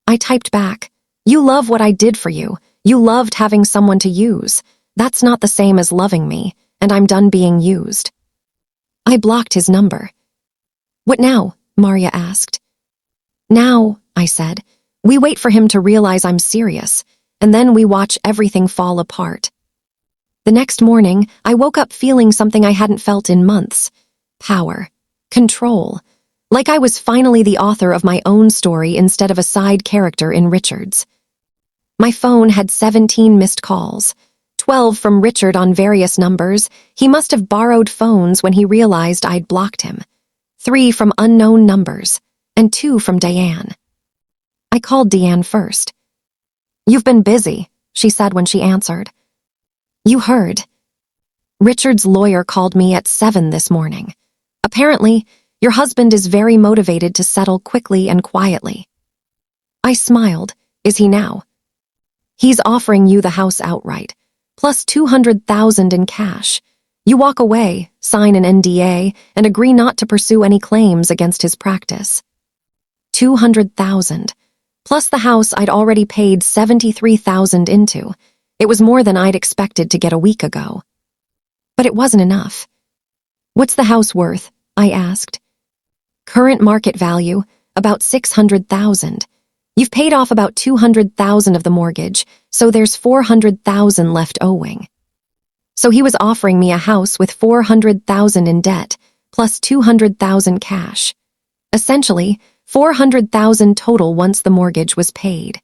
I typed back, you love what I did for you. You loved having someone to use. That's not the same as loving me, and I'm done being used. I blocked his number. What now? Maria asked. Now, I said, we wait for him to realize I'm serious, and then we watch everything fall apart. The next morning, I woke up feeling something I hadn't felt in months. Power. Control. Like I was finally the author of my own story instead of a side character in Richard's. My phone had 17 missed calls. 12 from Richard on various numbers. He must have borrowed phones when he realized I'd blocked him. 3 from unknown numbers, and 2 from Diane. I called Diane first. You've been busy, she said when she answered. You heard. Richard's lawyer called me at 7 this morning. Apparently, your husband is very motivated to settle quickly and quietly. I smiled. Is he now? He's offering you the house outright, plus $200,000 in cash. You walk away, sign an NDA, and agree not to pursue any claims against his practice. $200,000, plus the house I'd already paid $73,000 into. It was more than I'd expected to get a week ago. But it wasn't enough. What's the house worth? I asked. Current market value, about $600,000. You've paid off about $200,000 of the mortgage, so there's $400,000 left owing. So he was offering me a house with $400,000 in debt, plus $200,000 cash. Essentially, $400,000 total once the mortgage was paid.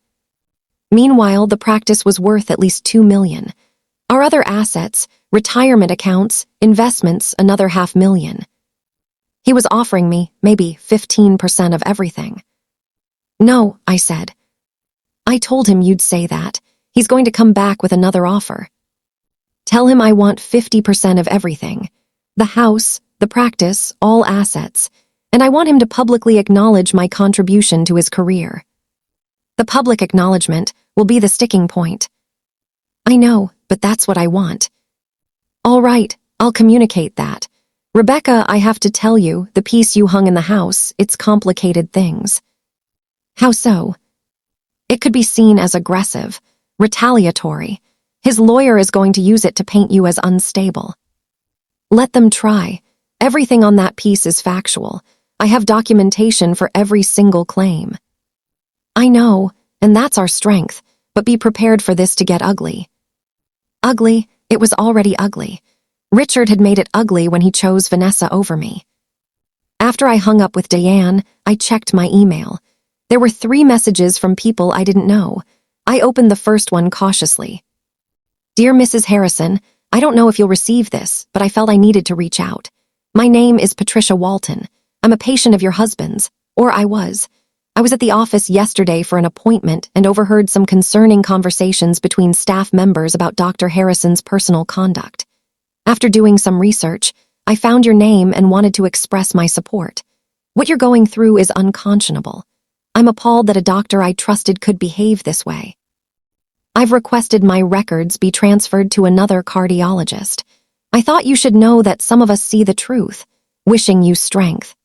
Meanwhile, the practice was worth at least $2 million. Our other assets, retirement accounts, investments, another $500,000. He was offering me maybe 15% of everything. No, I said. I told him you'd say that. He's going to come back with another offer. Tell him I want 50% of everything. The house, the practice, all assets. And I want him to publicly acknowledge my contribution to his career. The public acknowledgement will be the sticking point. I know, but that's what I want. All right, I'll communicate that. Rebecca, I have to tell you, the piece you hung in the house, it's complicated things. How so? It could be seen as aggressive, retaliatory. His lawyer is going to use it to paint you as unstable. Let them try. Everything on that piece is factual. I have documentation for every single claim. I know, and that's our strength, but be prepared for this to get ugly. Ugly, it was already ugly. Richard had made it ugly when he chose Vanessa over me. After I hung up with Diane, I checked my email. There were 3 messages from people I didn't know. I opened the first one cautiously. Dear Mrs. Harrison, I don't know if you'll receive this, but I felt I needed to reach out. My name is Patricia Walton. I'm a patient of your husband's, or I was. I was at the office yesterday for an appointment and overheard some concerning conversations between staff members about Dr. Harrison's personal conduct. After doing some research, I found your name and wanted to express my support. What you're going through is unconscionable. I'm appalled that a doctor I trusted could behave this way. I've requested my records be transferred to another cardiologist. I thought you should know that some of us see the truth. Wishing you strength.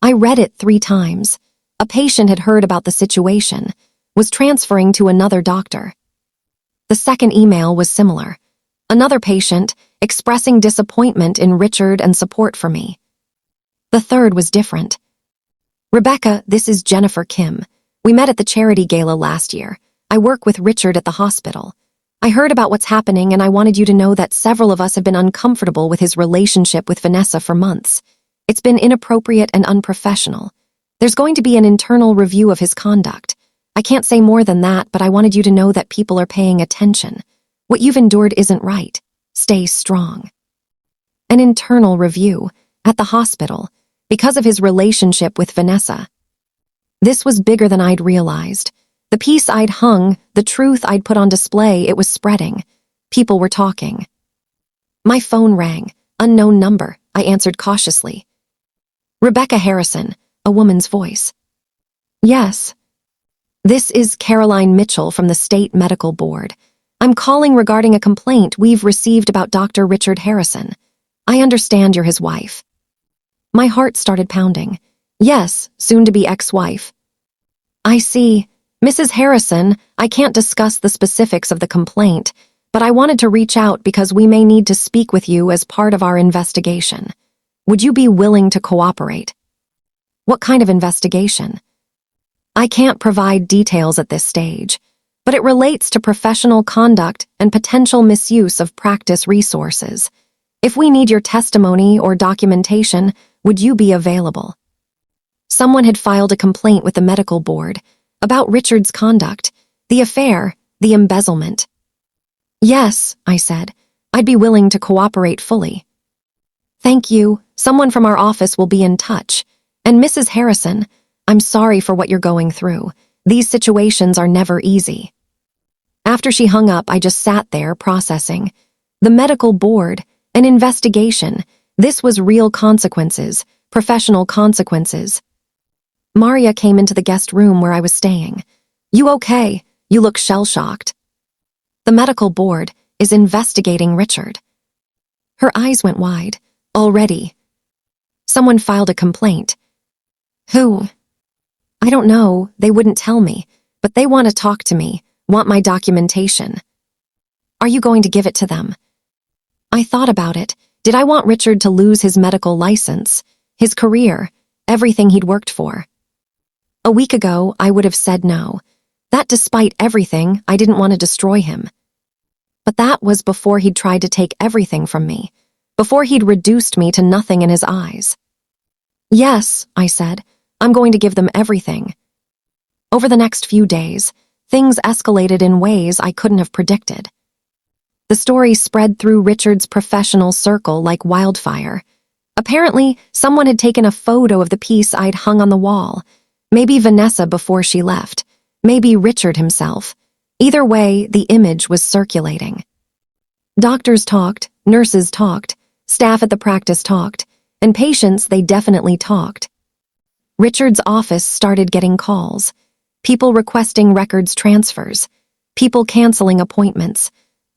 I read it 3 times. A patient had heard about the situation, was transferring to another doctor. The second email was similar. Another patient expressing disappointment in Richard and support for me. The third was different. Rebecca, this is Jennifer Kim. We met at the charity gala last year. I work with Richard at the hospital. I heard about what's happening and I wanted you to know that several of us have been uncomfortable with his relationship with Vanessa for months. It's been inappropriate and unprofessional. There's going to be an internal review of his conduct. I can't say more than that, but I wanted you to know that people are paying attention. What you've endured isn't right. Stay strong. An internal review at the hospital because of his relationship with Vanessa. This was bigger than I'd realized. The piece I'd hung, the truth I'd put on display, it was spreading. People were talking. My phone rang. Unknown number. I answered cautiously. Rebecca Harrison, a woman's voice. Yes. This is Caroline Mitchell from the State Medical Board. I'm calling regarding a complaint we've received about Dr. Richard Harrison. I understand you're his wife. My heart started pounding. Yes, soon-to-be ex-wife. I see. Mrs. Harrison, I can't discuss the specifics of the complaint, but I wanted to reach out because we may need to speak with you as part of our investigation. Would you be willing to cooperate? What kind of investigation? I can't provide details at this stage, but it relates to professional conduct and potential misuse of practice resources. If we need your testimony or documentation, would you be available? Someone had filed a complaint with the medical board about Richard's conduct, the affair, the embezzlement. Yes, I said. I'd be willing to cooperate fully. Thank you. Someone from our office will be in touch. And Mrs. Harrison, I'm sorry for what you're going through. These situations are never easy. After she hung up, I just sat there processing. The medical board, an investigation. This was real consequences, professional consequences. Maria came into the guest room where I was staying. You okay? You look shell-shocked. The medical board is investigating Richard. Her eyes went wide. Already. Someone filed a complaint. Who? I don't know, they wouldn't tell me, but they want to talk to me, want my documentation. Are you going to give it to them? I thought about it. Did I want Richard to lose his medical license, his career, everything he'd worked for? A week ago, I would have said no. That despite everything, I didn't want to destroy him. But that was before he'd tried to take everything from me, before he'd reduced me to nothing in his eyes. Yes, I said, I'm going to give them everything. Over the next few days, things escalated in ways I couldn't have predicted. The story spread through Richard's professional circle like wildfire. Apparently, someone had taken a photo of the piece I'd hung on the wall. Maybe Vanessa before she left. Maybe Richard himself. Either way, the image was circulating. Doctors talked, nurses talked, staff at the practice talked, and patients, they definitely talked. Richard's office started getting calls. People requesting records transfers. People canceling appointments.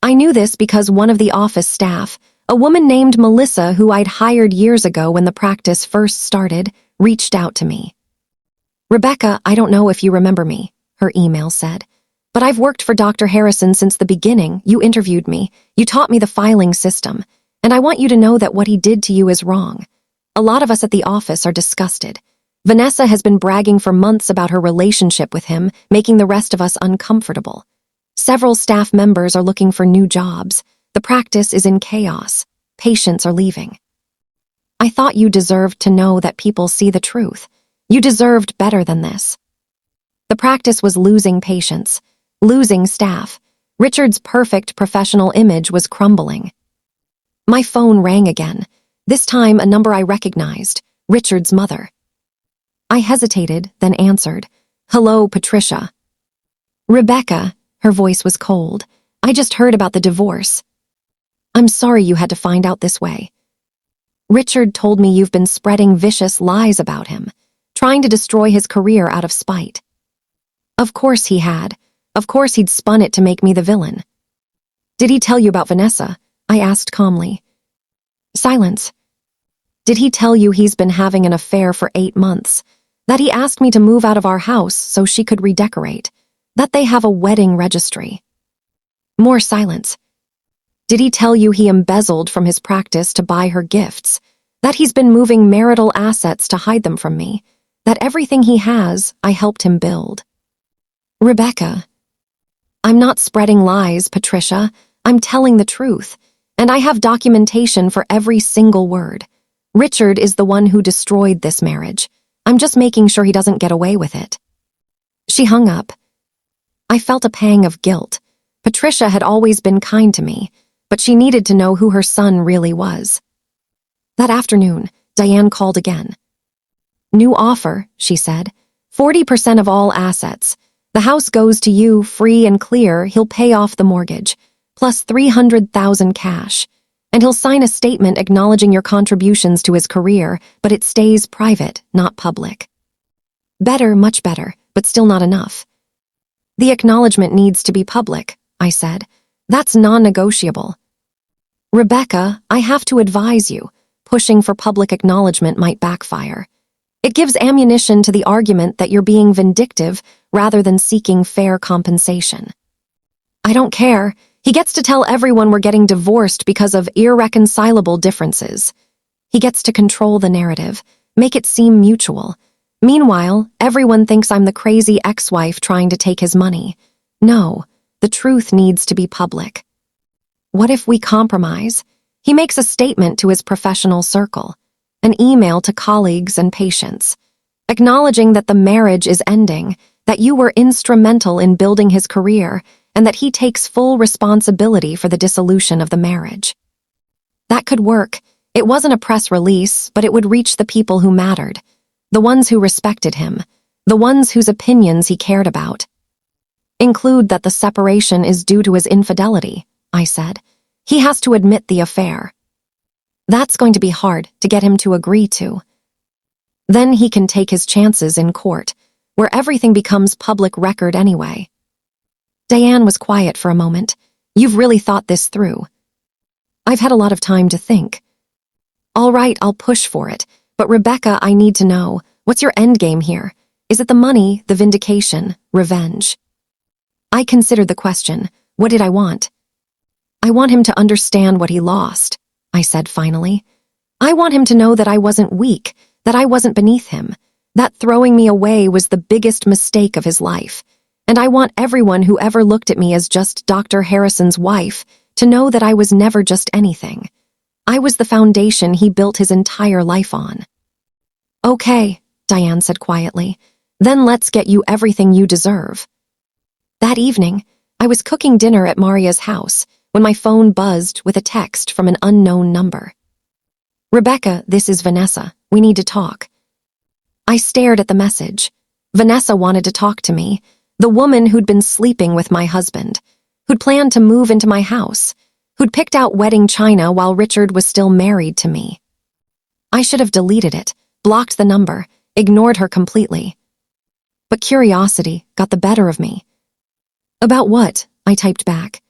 I knew this because one of the office staff, a woman named Melissa who I'd hired years ago when the practice first started, reached out to me. Rebecca, I don't know if you remember me, her email said, but I've worked for Dr. Harrison since the beginning. You interviewed me. You taught me the filing system. And I want you to know that what he did to you is wrong. A lot of us at the office are disgusted. Vanessa has been bragging for months about her relationship with him, making the rest of us uncomfortable. Several staff members are looking for new jobs. The practice is in chaos. Patients are leaving. I thought you deserved to know that people see the truth. You deserved better than this. The practice was losing patients, losing staff. Richard's perfect professional image was crumbling. My phone rang again, this time a number I recognized, Richard's mother. I hesitated, then answered. "Hello, Patricia." "Rebecca," her voice was cold. "I just heard about the divorce. I'm sorry you had to find out this way. Richard told me you've been spreading vicious lies about him, trying to destroy his career out of spite." Of course he had. Of course he'd spun it to make me the villain. "Did he tell you about Vanessa?" I asked calmly. Silence. "Did he tell you he's been having an affair for 8 months? That he asked me to move out of our house so she could redecorate? That they have a wedding registry?" More silence. "Did he tell you he embezzled from his practice to buy her gifts? That he's been moving marital assets to hide them from me? That everything he has, I helped him build?" "Rebecca, I'm not spreading lies, Patricia. I'm telling the truth. And I have documentation for every single word. Richard is the one who destroyed this marriage. I'm just making sure he doesn't get away with it." She hung up. I felt a pang of guilt. Patricia had always been kind to me, but she needed to know who her son really was. That afternoon, Diane called again. "New offer," she said. 40% of all assets. The house goes to you free and clear. He'll pay off the mortgage, plus $300,000 cash. And he'll sign a statement acknowledging your contributions to his career, but it stays private, not public. Better, much better, but still not enough. "The acknowledgement needs to be public," I said. "That's non-negotiable." "Rebecca, I have to advise you. Pushing for public acknowledgement might backfire. It gives ammunition to the argument that you're being vindictive rather than seeking fair compensation." "I don't care. He gets to tell everyone we're getting divorced because of irreconcilable differences. He gets to control the narrative, make it seem mutual. Meanwhile, everyone thinks I'm the crazy ex-wife trying to take his money. No, the truth needs to be public." "What if we compromise?" He makes a statement to his professional circle, an email to colleagues and patients, acknowledging that the marriage is ending, that you were instrumental in building his career, and that he takes full responsibility for the dissolution of the marriage. That could work. It wasn't a press release, but it would reach the people who mattered, the ones who respected him, the ones whose opinions he cared about. "Include that the separation is due to his infidelity," I said. "He has to admit the affair." "That's going to be hard to get him to agree to." "Then he can take his chances in court, where everything becomes public record anyway." Diane was quiet for a moment. "You've really thought this through." "I've had a lot of time to think." "All right, I'll push for it. But Rebecca, I need to know, what's your end game here? Is it the money, the vindication, revenge?" I considered the question. What did I want? "I want him to understand what he lost," I said finally. "I want him to know that I wasn't weak, that I wasn't beneath him, that throwing me away was the biggest mistake of his life. And I want everyone who ever looked at me as just Dr. Harrison's wife to know that I was never just anything. I was the foundation he built his entire life on." "Okay," Diane said quietly. "Then let's get you everything you deserve." That evening, I was cooking dinner at Maria's house when my phone buzzed with a text from an unknown number. "Rebecca, this is Vanessa. We need to talk." I stared at the message. Vanessa wanted to talk to me, the woman who'd been sleeping with my husband, who'd planned to move into my house, who'd picked out wedding china while Richard was still married to me. I should have deleted it, blocked the number, ignored her completely. But curiosity got the better of me. "About what?" I typed back.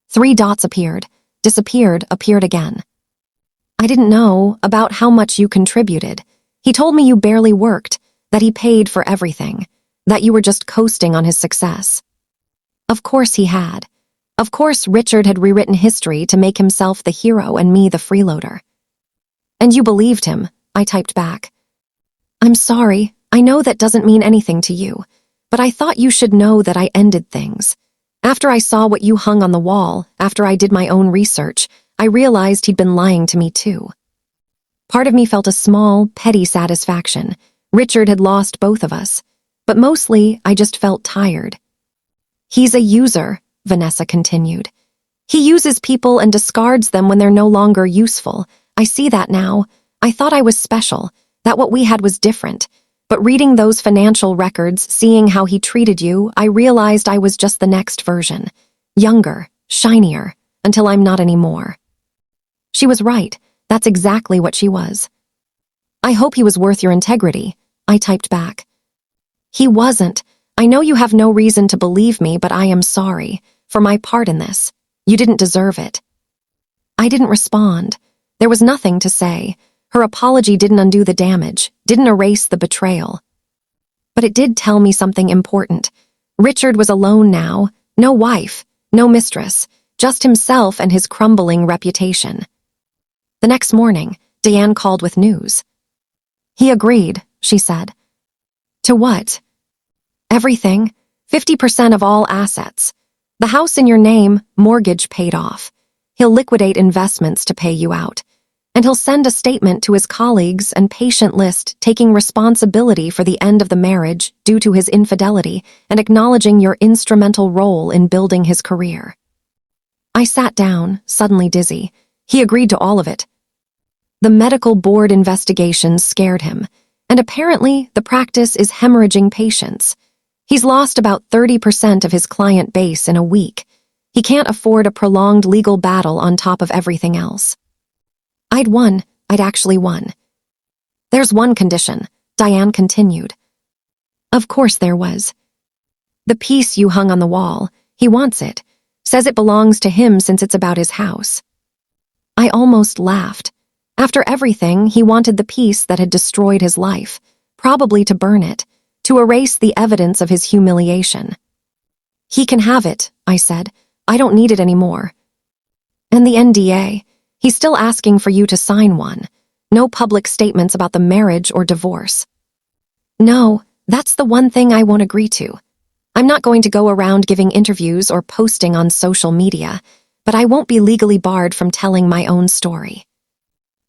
3 dots appeared, disappeared, appeared again. "I didn't know about how much you contributed. He told me you barely worked, that he paid for everything, that you were just coasting on his success." Of course he had. Of course Richard had rewritten history to make himself the hero and me the freeloader. "And you believed him," I typed back. "I'm sorry, I know that doesn't mean anything to you, but I thought you should know that I ended things. After I saw what you hung on the wall, after I did my own research, I realized he'd been lying to me too. Part of me felt a small, petty satisfaction. Richard had lost both of us. But mostly, I just felt tired. He's a user, Vanessa continued. He uses people and discards them when they're no longer useful. I see that now. I thought I was special, that what we had was different. But reading those financial records, seeing how he treated you, I realized I was just the next version. Younger, shinier, until I'm not anymore. She was right. That's exactly what she was. I hope he was worth your integrity, I typed back. He wasn't. I know you have no reason to believe me, but I am sorry for my part in this. You didn't deserve it. I didn't respond. There was nothing to say. Her apology didn't undo the damage, didn't erase the betrayal. But it did tell me something important. Richard was alone now, no wife, no mistress, just himself and his crumbling reputation. The next morning, Diane called with news. He agreed, she said. To what? Everything. 50% of all assets. The house in your name, mortgage paid off. He'll liquidate investments to pay you out. And he'll send a statement to his colleagues and patient list taking responsibility for the end of the marriage due to his infidelity and acknowledging your instrumental role in building his career. I sat down, suddenly dizzy. He agreed to all of it. The medical board investigations scared him, and apparently the practice is hemorrhaging patients. He's lost about 30% of his client base in a week. He can't afford a prolonged legal battle on top of everything else. I'd actually won. There's one condition, Diane continued. Of course there was. The piece you hung on the wall, he wants it, says it belongs to him since it's about his house. I almost laughed. After everything, he wanted the piece that had destroyed his life, probably to burn it, to erase the evidence of his humiliation. He can have it, I said. I don't need it anymore. And the NDA, he's still asking for you to sign one. No public statements about the marriage or divorce. No, that's the one thing I won't agree to. I'm not going to go around giving interviews or posting on social media, but I won't be legally barred from telling my own story.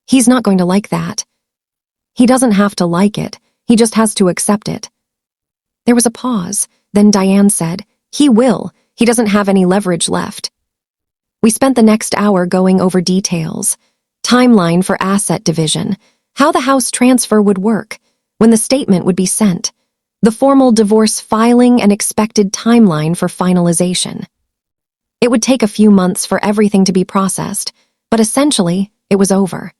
He's not going to like that. He doesn't have to like it, he just has to accept it. There was a pause, then Diane said, he will, he doesn't have any leverage left. We spent the next hour going over details, timeline for asset division, how the house transfer would work, when the statement would be sent, the formal divorce filing and expected timeline for finalization. It would take a few months for everything to be processed, but essentially, it was over.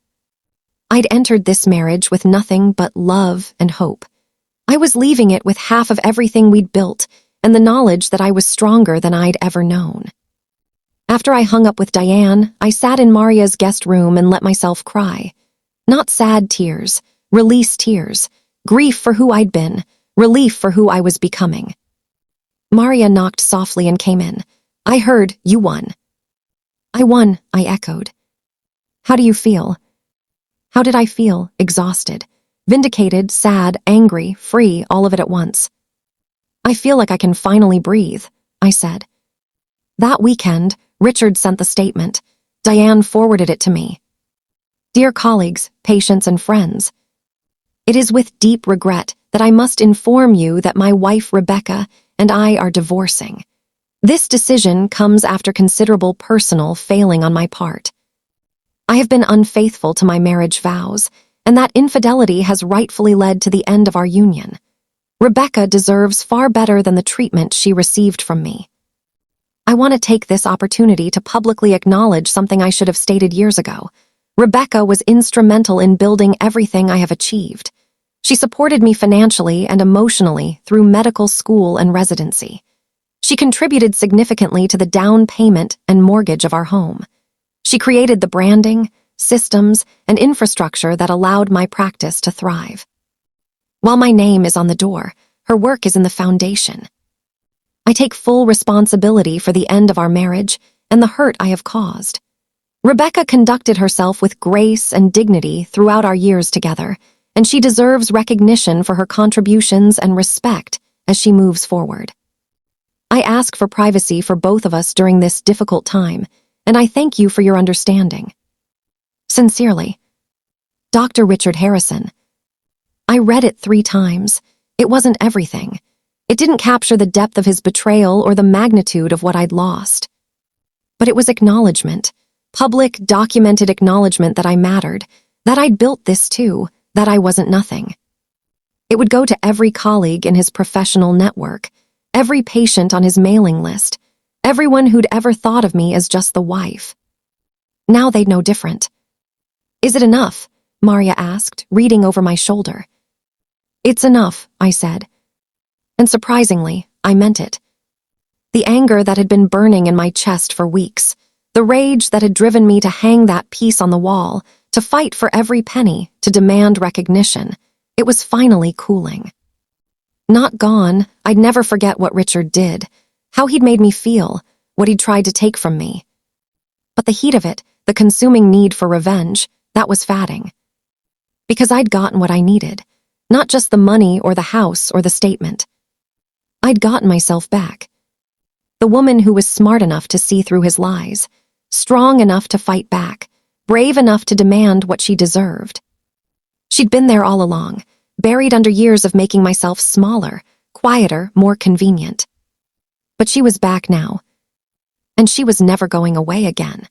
I'd entered this marriage with nothing but love and hope. I was leaving it with half of everything we'd built and the knowledge that I was stronger than I'd ever known. After I hung up with Diane, I sat in Maria's guest room and let myself cry. Not sad tears, release tears, grief for who I'd been, relief for who I was becoming. Maria knocked softly and came in. I heard, you won. I won, I echoed. How do you feel? How did I feel? Exhausted, vindicated, sad, angry, free, all of it at once. I feel like I can finally breathe, I said. That weekend, Richard sent the statement. Diane forwarded it to me. Dear colleagues, patients, and friends, it is with deep regret that I must inform you that my wife Rebecca and I are divorcing. This decision comes after considerable personal failing on my part. I have been unfaithful to my marriage vows, and that infidelity has rightfully led to the end of our union. Rebecca deserves far better than the treatment she received from me. I want to take this opportunity to publicly acknowledge something I should have stated years ago. Rebecca was instrumental in building everything I have achieved. She supported me financially and emotionally through medical school and residency. She contributed significantly to the down payment and mortgage of our home. She created the branding, systems, and infrastructure that allowed my practice to thrive. While my name is on the door, her work is in the foundation. I take full responsibility for the end of our marriage and the hurt I have caused. Rebecca conducted herself with grace and dignity throughout our years together, and she deserves recognition for her contributions and respect as she moves forward. I ask for privacy for both of us during this difficult time, and I thank you for your understanding. Sincerely, Dr. Richard Harrison. I read it 3 times. It wasn't everything. It didn't capture the depth of his betrayal or the magnitude of what I'd lost. But it was acknowledgement, public, documented acknowledgement that I mattered, that I'd built this too, that I wasn't nothing. It would go to every colleague in his professional network, every patient on his mailing list, everyone who'd ever thought of me as just the wife. Now they'd know different. Is it enough? Maria asked, reading over my shoulder. It's enough, I said. And surprisingly, I meant it. The anger that had been burning in my chest for weeks, the rage that had driven me to hang that piece on the wall, to fight for every penny, to demand recognition, it was finally cooling. Not gone, I'd never forget what Richard did, how he'd made me feel, what he'd tried to take from me. But the heat of it, the consuming need for revenge, that was fading. Because I'd gotten what I needed, not just the money or the house or the statement. I'd gotten myself back. The woman who was smart enough to see through his lies, strong enough to fight back, brave enough to demand what she deserved. She'd been there all along, buried under years of making myself smaller, quieter, more convenient. But she was back now, and she was never going away again.